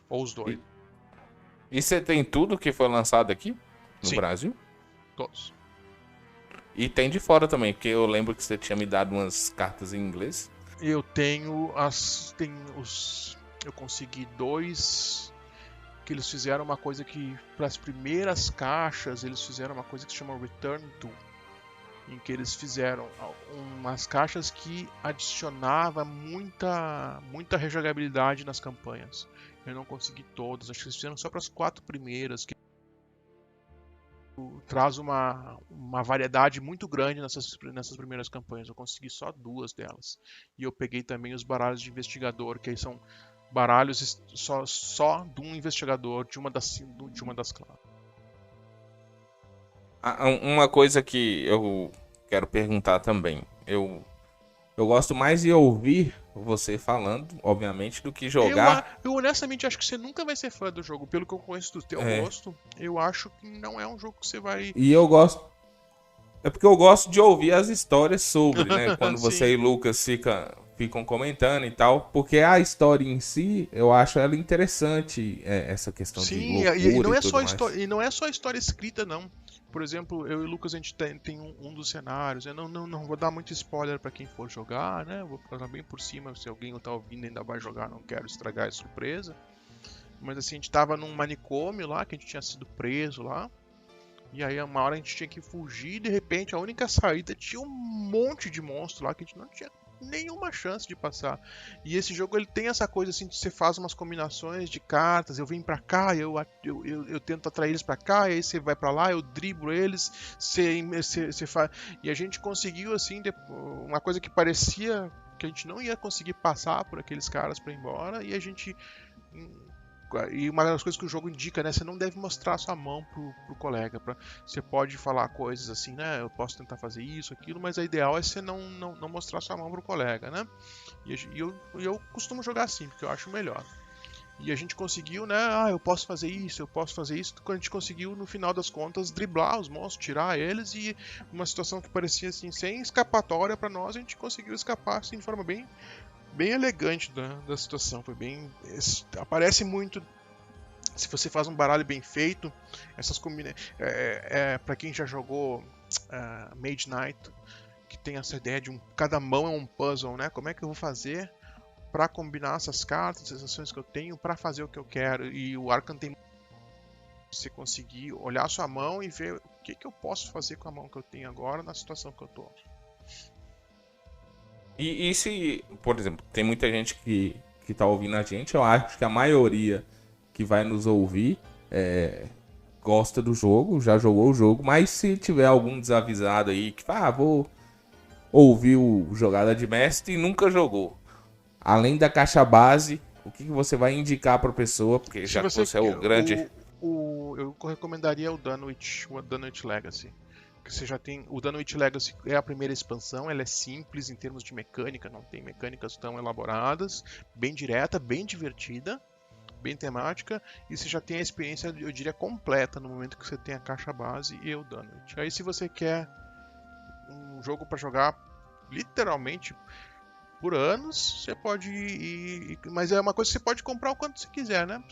ou os dois. E você tem tudo que foi lançado aqui no Sim. Brasil? Todos. E tem de fora também, porque eu lembro que você tinha me dado umas cartas em inglês. Eu tenho eu consegui 2 que eles fizeram uma coisa que para as primeiras caixas eles fizeram uma coisa que se chama Return to, em que eles fizeram umas caixas que adicionava muita rejogabilidade nas campanhas. Eu não consegui todas, acho que eles fizeram só para as 4 primeiras, que traz uma variedade muito grande nessas primeiras campanhas. Eu consegui só 2 delas. E eu peguei também os baralhos de investigador, que aí são baralhos só de um investigador de uma das classes. Uma coisa que eu quero perguntar também. Eu gosto mais de ouvir você falando, obviamente, do que jogar. Eu honestamente acho que você nunca vai ser fã do jogo. Pelo que eu conheço do teu gosto, eu acho que não é um jogo que você vai... E eu gosto... É porque eu gosto de ouvir as histórias sobre, né? Quando você e Lucas ficam comentando e tal. Porque a história em si, eu acho ela interessante, essa questão de loucura e não é tudo só mais. e não é só história escrita, não. Por exemplo, eu e o Lucas, a gente tem um dos cenários. Eu não vou dar muito spoiler pra quem for jogar, né? Vou falar bem por cima, se alguém tá ouvindo e ainda vai jogar, não quero estragar a surpresa. Mas assim, a gente tava num manicômio lá, que a gente tinha sido preso lá. E aí uma hora a gente tinha que fugir e de repente a única saída tinha um monte de monstro lá que a gente não tinha nenhuma chance de passar. E esse jogo ele tem essa coisa assim, de você faz umas combinações de cartas, eu vim pra cá, eu tento atrair eles pra cá, e aí você vai pra lá, eu driblo eles, você faz... E a gente conseguiu assim, uma coisa que parecia que a gente não ia conseguir passar por aqueles caras pra ir embora, e a gente... E uma das coisas que o jogo indica, né? Você não deve mostrar a sua mão pro colega. Você pode falar coisas assim, né? Eu posso tentar fazer isso, aquilo, mas o ideal é você não mostrar a sua mão pro colega, né? E eu costumo jogar assim, porque eu acho melhor. E a gente conseguiu, né? Eu posso fazer isso, eu posso fazer isso. Quando a gente conseguiu, no final das contas, driblar os monstros, tirar eles, e uma situação que parecia assim, sem escapatória pra nós, a gente conseguiu escapar assim, de forma bem elegante da situação. Foi bem... Aparece muito... Se você faz um baralho bem feito, essas combinações... para quem já jogou Mage Knight, que tem essa ideia de cada mão é um puzzle, né? Como é que eu vou fazer para combinar essas cartas, essas ações que eu tenho, para fazer o que eu quero? E o Arkham tem... Você conseguir olhar a sua mão e ver o que eu posso fazer com a mão que eu tenho agora na situação que eu tô. E se, por exemplo, tem muita gente que tá ouvindo a gente, eu acho que a maioria que vai nos ouvir gosta do jogo, já jogou o jogo, mas se tiver algum desavisado aí que fala, vou ouvir o Jogada de Mestre e nunca jogou, além da caixa base, o que você vai indicar pra pessoa? Porque já que você é o grande... Eu recomendaria o Dunwich Legacy. Você já tem o Dunwich Legacy, é a primeira expansão, ela é simples em termos de mecânica, não tem mecânicas tão elaboradas, bem direta, bem divertida, bem temática, e você já tem a experiência, eu diria, completa no momento que você tem a caixa base e o Dunwich. Aí se você quer um jogo para jogar literalmente por anos, você pode ir, mas é uma coisa que você pode comprar o quanto você quiser, né?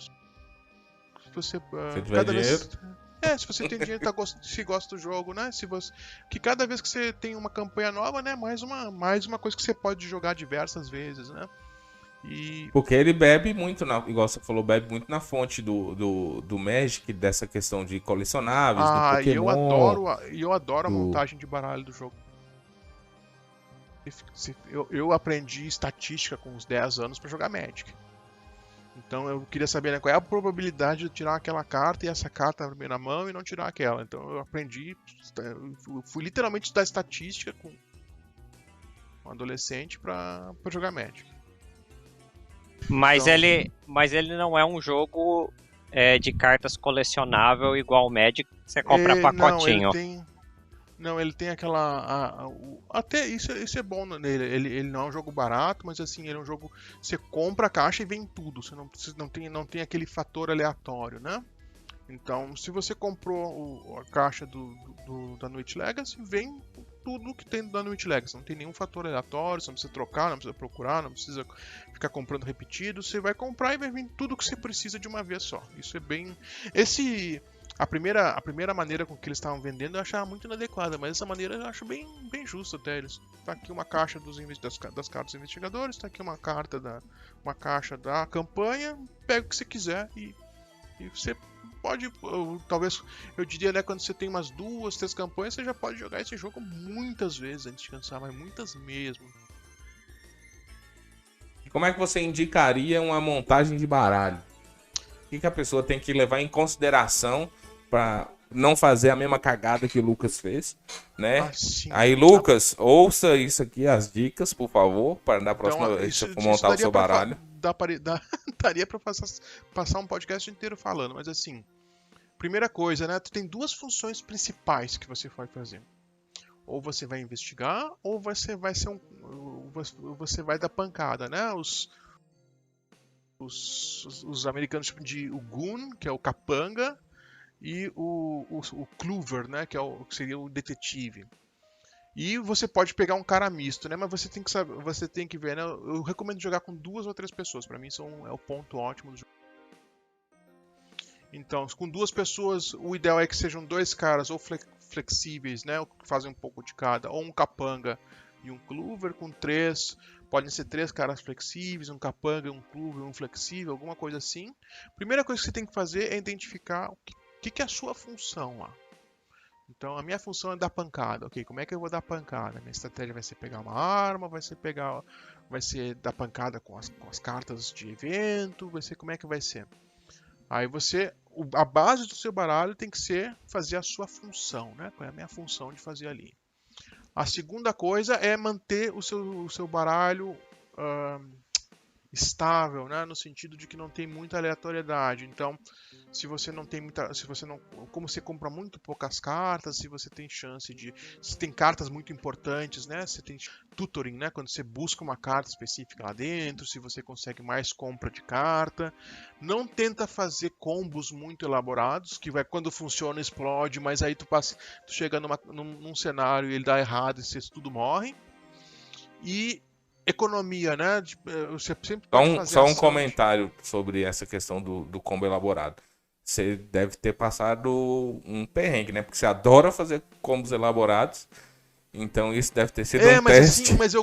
Se você tiver dinheiro... se você tem dinheiro, se gosta do jogo, né? Que cada vez que você tem uma campanha nova, né? Mais uma coisa que você pode jogar diversas vezes, né? Porque ele bebe muito, igual você falou, bebe muito na fonte do Magic, dessa questão de colecionáveis, do Pokémon. Eu adoro a montagem de baralho do jogo. Eu aprendi estatística com uns 10 anos pra jogar Magic. Então eu queria saber, né, qual é a probabilidade de eu tirar aquela carta e essa carta na primeira mão e não tirar aquela. Então eu aprendi, eu fui literalmente estudar estatística com um adolescente pra jogar Magic. Mas, Então- ele não é um jogo de cartas colecionável igual o Magic, você compra pacotinho. Não, ele tem aquela. Até isso é bom nele. Ele não é um jogo barato, mas assim, ele é um jogo. Você compra a caixa e vem tudo. Você não tem aquele fator aleatório, né? Então, se você comprou a caixa da Nuit Legacy, vem tudo que tem da Nuit Legacy. Não tem nenhum fator aleatório, você não precisa trocar, não precisa procurar, não precisa ficar comprando repetido. Você vai comprar e vai vir tudo que você precisa de uma vez só. Isso é bem. A primeira maneira com que eles estavam vendendo eu achava muito inadequada, mas essa maneira eu acho bem justa até. Tá aqui uma caixa das cartas dos investigadores, tá aqui uma caixa da campanha, pega o que você quiser e você pode, talvez, eu diria, né, quando você tem umas 2, 3 campanhas, você já pode jogar esse jogo muitas vezes antes de cansar, mas muitas mesmo. E como é que você indicaria uma montagem de baralho? O que a pessoa tem que levar em consideração para não fazer a mesma cagada que o Lucas fez, né? Aí, Lucas, ouça isso aqui, as dicas, por favor, para na próxima vez que você for montar o seu baralho. Daria pra passar um podcast inteiro falando, mas assim, primeira coisa, né? Tu tem 2 funções principais que você vai fazer. Ou você vai investigar, ou você vai dar pancada, né? Os americanos chamam de o Goon, que é o capanga, e o Clover, né? Que seria o detetive. E você pode pegar um cara misto, né? Mas você tem que saber, você tem que ver, né? Eu recomendo jogar com 2 ou 3 pessoas. Pra mim é o ponto ótimo do jogo. Então, com 2 pessoas, o ideal é que sejam 2 caras ou flexíveis, né? Que fazem um pouco de cada, ou um capanga e um clover. Com 3, podem ser 3 caras flexíveis, um capanga, um clover, um flexível, alguma coisa assim. Primeira coisa que você tem que fazer é identificar o que é a sua função lá. Então a minha função é dar pancada, ok? Como é que eu vou dar pancada? Minha estratégia vai ser pegar uma arma, vai ser dar pancada com as cartas de evento, como é que vai ser? Aí a base do seu baralho tem que ser fazer a sua função, né? Qual é a minha função de fazer ali? A segunda coisa é manter o seu baralho estável, né? No sentido de que não tem muita aleatoriedade. Então, se você não, como você compra muito poucas cartas, se tem cartas muito importantes, né? Você tem tutoring, né? Quando você busca uma carta específica lá dentro, se você consegue mais compra de carta, não tenta fazer combos muito elaborados, que quando funciona explode, mas aí tu chega num cenário e ele dá errado e tudo morre. E economia, né? Você sempre pode fazer só um comentário sobre essa questão do combo elaborado. Você deve ter passado um perrengue, né? Porque você adora fazer combos elaborados. Então isso deve ter sido um teste. Assim, mas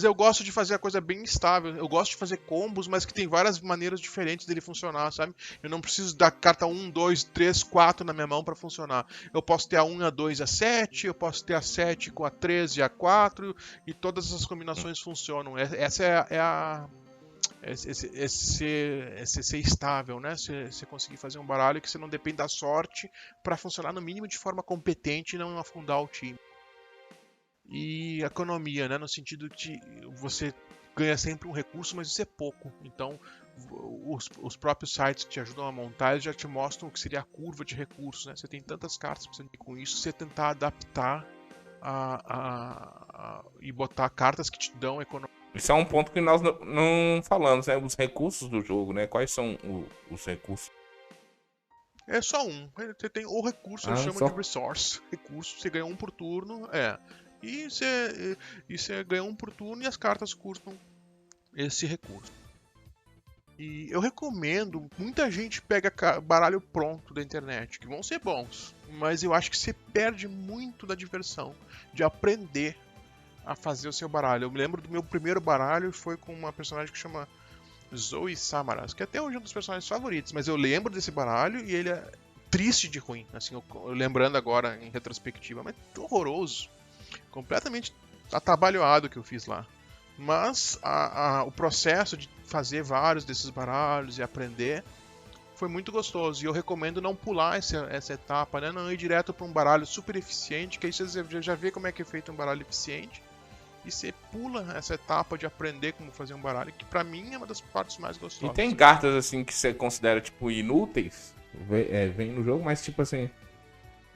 eu gosto de fazer a coisa bem estável. Eu gosto de fazer combos, mas que tem várias maneiras diferentes dele funcionar, sabe? Eu não preciso da carta 1, 2, 3, 4 na minha mão para funcionar. Eu posso ter a 1, a 2, a 7, eu posso ter a 7 com a 13 e a 4, e todas essas combinações funcionam. Essa é ser estável, né? Você conseguir fazer um baralho que você não depende da sorte para funcionar no mínimo de forma competente e não afundar o time. E economia, né? No sentido de você ganha sempre um recurso, mas isso é pouco. Então, os próprios sites que te ajudam a montar, eles já te mostram o que seria a curva de recursos, né? Você tem tantas cartas, com isso você tentar adaptar e botar cartas que te dão economia. Isso é um ponto que nós não falamos, né? Os recursos do jogo, né? Quais são os recursos? É só um. Você tem o recurso, eles chamam de resource. Recurso, você ganha um por turno, E você ganha um por turno e as cartas custam esse recurso. E eu recomendo, muita gente pega baralho pronto da internet, que vão ser bons, mas eu acho que você perde muito da diversão de aprender a fazer o seu baralho. Eu me lembro do meu primeiro baralho, foi com uma personagem que chama Zoe Samaras, que até hoje é um dos personagens favoritos, mas eu lembro desse baralho e ele é triste de ruim, assim, eu lembrando agora em retrospectiva, mas horroroso. Completamente atabalhoado que eu fiz lá. Mas o processo de fazer vários desses baralhos e aprender foi muito gostoso. E eu recomendo não pular essa etapa, né? Não ir direto para um baralho super eficiente, que aí você já vê como é que é feito um baralho eficiente. E você pula essa etapa de aprender como fazer um baralho, que pra mim é uma das partes mais gostosas. E tem cartas assim que você considera tipo inúteis, vem no jogo, mas tipo assim...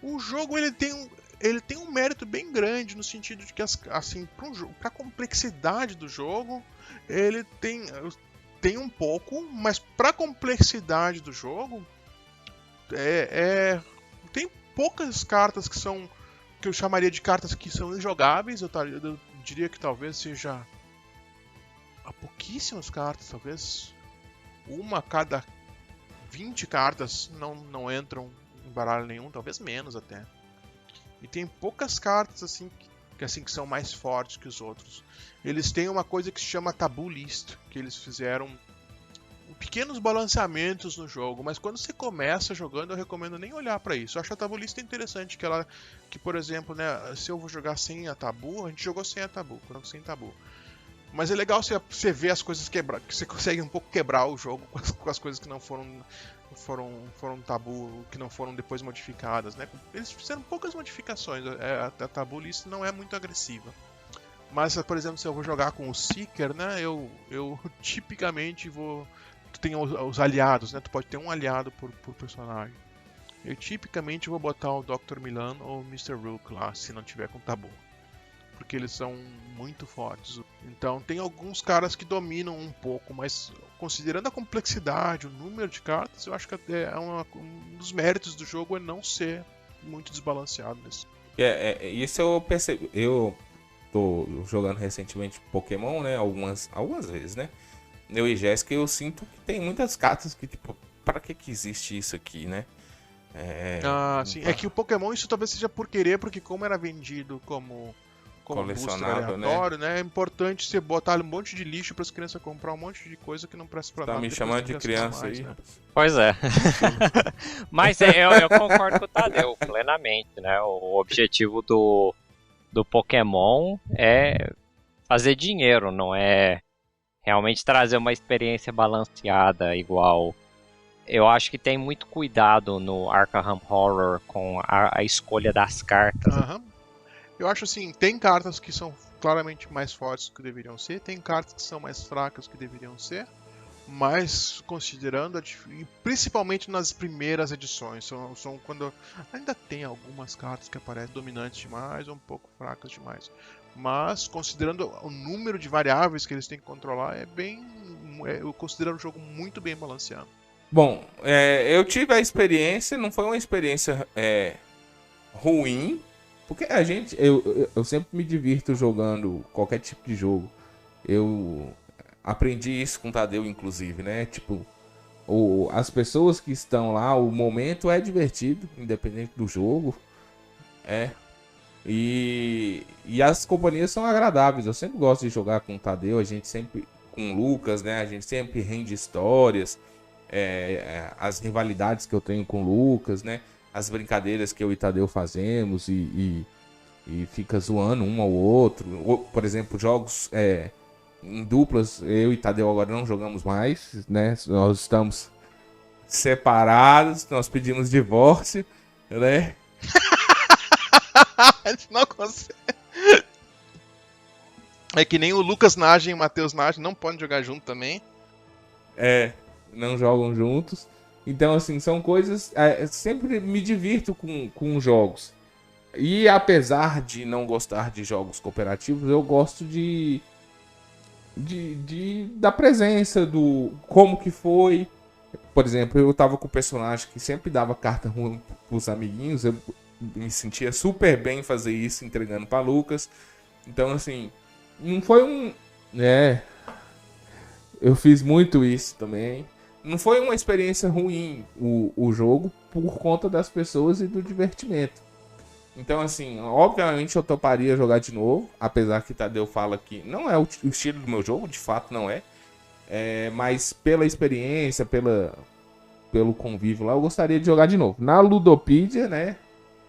O jogo ele tem um mérito bem grande no sentido de que assim, pra complexidade do jogo, ele tem um pouco, mas pra complexidade do jogo tem poucas cartas que eu chamaria de cartas que são injogáveis. Eu diria que talvez seja há pouquíssimas cartas, talvez uma a cada 20 cartas não entram em baralho nenhum, talvez menos até. E tem poucas cartas assim que são mais fortes que os outros. Eles têm uma coisa que se chama Tabu List, que eles fizeram pequenos balanceamentos no jogo, mas quando você começa jogando, eu recomendo nem olhar pra isso. Eu acho a Tabu List interessante, que por exemplo, né, se eu vou jogar sem a Tabu, a gente jogou sem a Tabu, sem Tabu. Mas é legal você ver as coisas quebrar, que você consegue um pouco quebrar o jogo com as coisas que não foram tabu, que não foram depois modificadas, né? Eles fizeram poucas modificações, a Tabu List não é muito agressiva. Mas, por exemplo, se eu vou jogar com o Seeker, né, eu tipicamente vou... Tu tem os aliados, né? Tu pode ter um aliado por personagem. Eu tipicamente vou botar o Dr. Milan ou o Mr. Rook lá, se não tiver com Tabu. Porque eles são muito fortes. Então tem alguns caras que dominam um pouco, mas considerando a complexidade, o número de cartas, eu acho que um dos méritos do jogo é não ser muito desbalanceado nisso. Isso eu percebi. Eu tô jogando recentemente Pokémon, né? Algumas vezes, né? Eu e Jéssica, eu sinto que tem muitas cartas que, tipo, pra que existe isso aqui, né? Sim. É que o Pokémon, isso talvez seja por querer, porque como era vendido como colecionável, aleatório, né? É importante você botar um monte de lixo para as crianças comprar um monte de coisa que não presta pra nada. Tá me chamando de criança aí, né? Pois é. Mas eu concordo com o Tadeu plenamente, né? O objetivo do Pokémon é fazer dinheiro, não é realmente trazer uma experiência balanceada igual. Eu acho que tem muito cuidado no Arkham Horror com a escolha das cartas. Eu acho assim, tem cartas que são claramente mais fortes do que deveriam ser, tem cartas que são mais fracas do que deveriam ser, mas considerando, principalmente nas primeiras edições, são quando ainda tem algumas cartas que aparecem dominantes demais ou um pouco fracas demais. Mas considerando o número de variáveis que eles têm que controlar, eu considero o jogo muito bem balanceado. Bom, eu tive a experiência, não foi uma experiência ruim, porque eu sempre me divirto jogando qualquer tipo de jogo. Eu aprendi isso com o Tadeu, inclusive, né? Tipo, as pessoas que estão lá, o momento é divertido, independente do jogo. E as companhias são agradáveis. Eu sempre gosto de jogar com o Tadeu, a gente sempre, com o Lucas, né? A gente sempre rende histórias, as rivalidades que eu tenho com o Lucas, né? As brincadeiras que eu e o Tadeu fazemos e fica zoando um ao outro. Por exemplo, jogos em duplas, eu e Tadeu agora não jogamos mais, né? Nós estamos separados, nós pedimos divórcio, né? A gente não consegue. É que nem o Lucas Nagem e o Matheus Nagem não podem jogar junto também. Não jogam juntos. Então, assim, são coisas... sempre me divirto com jogos. E apesar de não gostar de jogos cooperativos, eu gosto da presença, do como que foi. Por exemplo, eu tava com o personagem que sempre dava carta ruim pros amiguinhos. Eu me sentia super bem fazer isso, entregando pra Lucas. Então, assim, não foi um... eu fiz muito isso também. Não foi uma experiência ruim o jogo por conta das pessoas e do divertimento. Então, assim, obviamente eu toparia jogar de novo, apesar que Tadeu fala que não é o estilo do meu jogo, de fato não é. Mas pela experiência, pelo convívio lá, eu gostaria de jogar de novo. Na Ludopedia, né,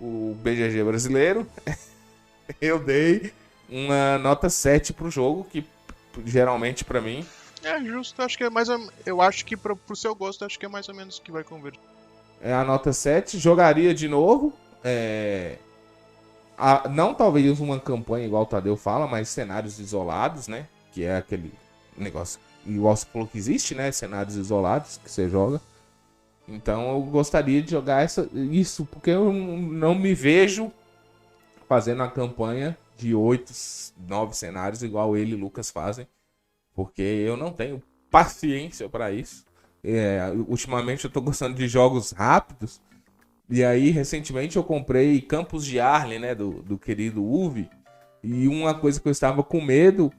o BGG brasileiro, eu dei uma nota 7 pro jogo, que geralmente pra mim. É justo, acho que é mais eu acho que pro seu gosto, acho que é mais ou menos o que vai converter. É a nota 7, jogaria de novo. Não talvez uma campanha igual o Tadeu fala, mas cenários isolados, né? Que é aquele negócio igual você falou que existe, né? Cenários isolados que você joga. Então eu gostaria de jogar isso, porque eu não me vejo fazendo uma campanha de 8, 9 cenários igual ele e o Lucas fazem. Porque eu não tenho paciência para isso. Ultimamente eu tô gostando de jogos rápidos. E aí, recentemente eu comprei Campos de Arle, né? Do querido Uwe. E uma coisa que eu estava com medo,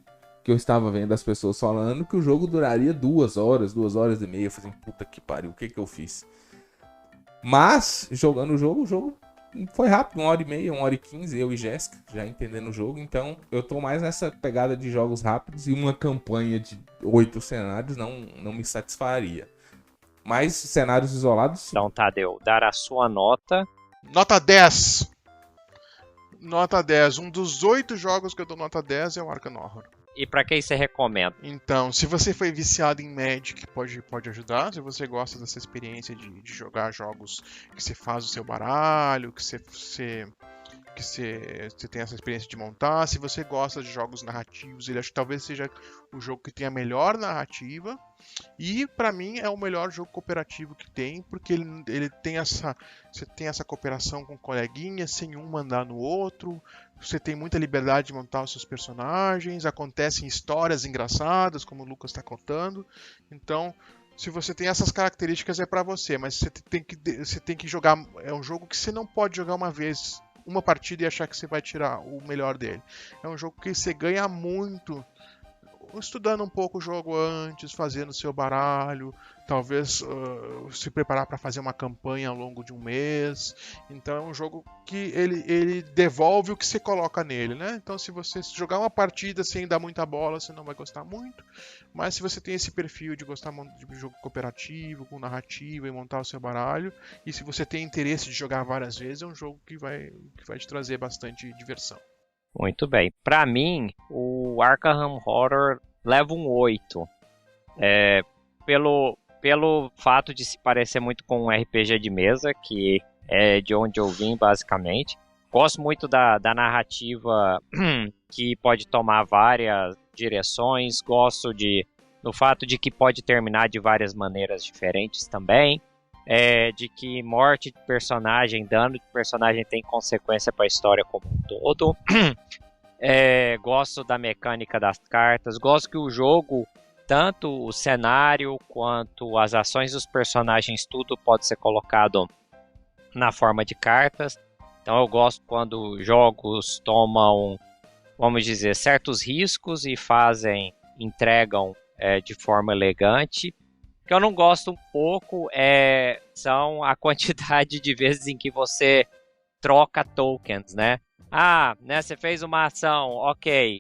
que eu estava vendo as pessoas falando, que o jogo duraria 2 horas, 2 horas e meia. Eu falei, puta que pariu, o que eu fiz? Mas, jogando o jogo foi rápido, 1h30, 1h15, eu e Jéssica, já entendendo o jogo. Então, eu tô mais nessa pegada de jogos rápidos e uma campanha de 8 cenários não me satisfaria. Mas cenários isolados... Então, Tadeu, dar a sua nota... Nota 10! Nota 10. Um dos 8 jogos que eu dou nota 10 é o Arkham Horror. E pra quem você recomenda? Então, se você foi viciado em Magic, pode ajudar. Se você gosta dessa experiência de jogar jogos que você faz o seu baralho, que você tem essa experiência de montar. Se você gosta de jogos narrativos, ele acho que talvez seja o jogo que tem a melhor narrativa. E pra mim é o melhor jogo cooperativo que tem, porque ele tem você tem essa cooperação com coleguinhas, sem um mandar no outro. Você tem muita liberdade de montar os seus personagens, acontecem histórias engraçadas, como o Lucas está contando. Então, se você tem essas características, é pra você, mas você tem que jogar. É um jogo que você não pode jogar uma partida e achar que você vai tirar o melhor dele. É um jogo que você ganha muito estudando um pouco o jogo antes, fazendo seu baralho, talvez se preparar para fazer uma campanha ao longo de um mês. Então é um jogo que ele devolve o que você coloca nele, né? Então se você jogar uma partida sem dar muita bola, você não vai gostar muito. Mas se você tem esse perfil de gostar de jogo cooperativo, com narrativa e montar o seu baralho, e se você tem interesse de jogar várias vezes, é um jogo que vai te trazer bastante diversão. Muito bem. Pra mim, o Arkham Horror leva um 8. Pelo fato de se parecer muito com um RPG de mesa, que é de onde eu vim, basicamente. Gosto muito da narrativa que pode tomar várias direções. Gosto do fato de que pode terminar de várias maneiras diferentes também. De que morte de personagem, dano de personagem tem consequência para a história como um todo. Gosto da mecânica das cartas. Gosto que o jogo, tanto o cenário quanto as ações dos personagens, tudo pode ser colocado na forma de cartas. Então eu gosto quando jogos tomam, vamos dizer, certos riscos e entregam de forma elegante. O que eu não gosto um pouco são a quantidade de vezes em que você troca tokens, né? Você fez uma ação, ok,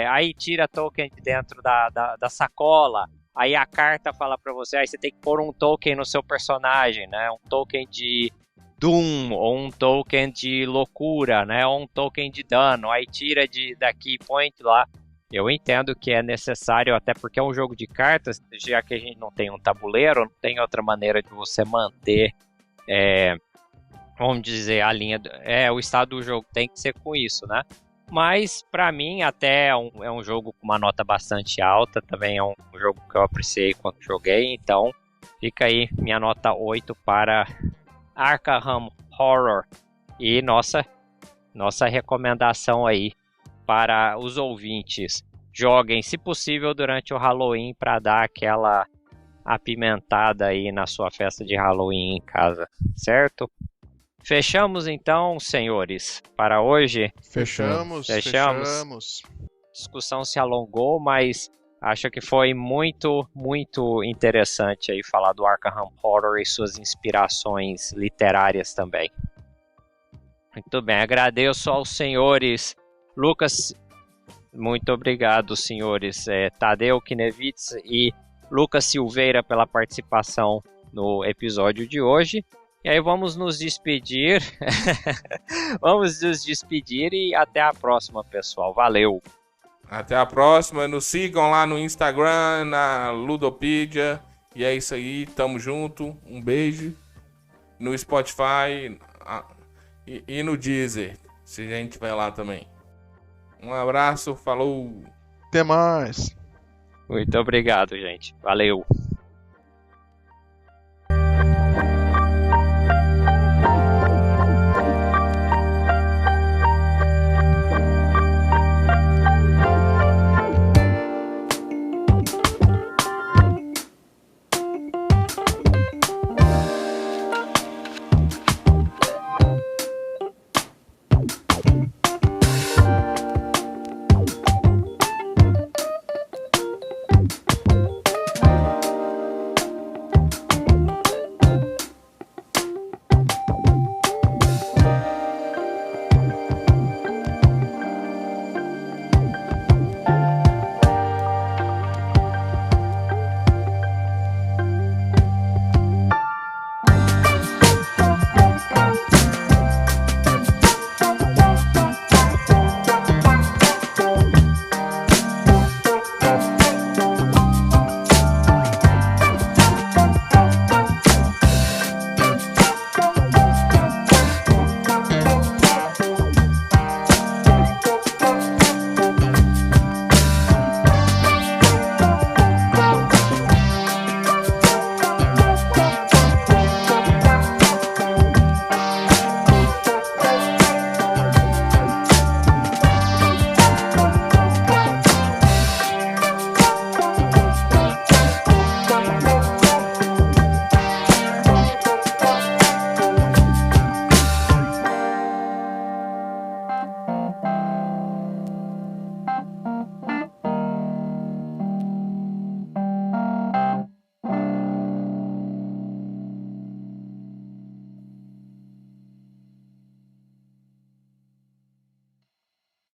aí tira token de dentro da sacola, aí a carta fala pra você, aí você tem que pôr um token no seu personagem, né? Um token de Doom, ou um token de loucura, né? Ou um token de dano, aí tira da key point lá. Eu entendo que é necessário, até porque é um jogo de cartas, já que a gente não tem um tabuleiro, não tem outra maneira de você manter, vamos dizer, a linha, o estado do jogo tem que ser com isso, né? Mas, pra mim, até é um jogo com uma nota bastante alta, também é um jogo que eu apreciei quando joguei, então fica aí minha nota 8 para Arkham Horror. E nossa recomendação aí para os ouvintes: joguem, se possível, durante o Halloween para dar aquela apimentada aí na sua festa de Halloween em casa, certo? Fechamos então, senhores, para hoje? Fechamos. A discussão se alongou, mas acho que foi muito, muito interessante aí falar do Arkham Horror e suas inspirações literárias também. Muito bem, agradeço aos senhores Lucas, muito obrigado, senhores Tadeu Kinevitz e Lucas Silveira pela participação no episódio de hoje. E aí vamos nos despedir. Vamos nos despedir e até a próxima, pessoal. Valeu! Até a próxima. Nos sigam lá no Instagram, na Ludopedia. E é isso aí. Tamo junto. Um beijo. No Spotify e no Deezer. Se a gente vai lá também. Um abraço. Falou. Até mais. Muito obrigado, gente. Valeu.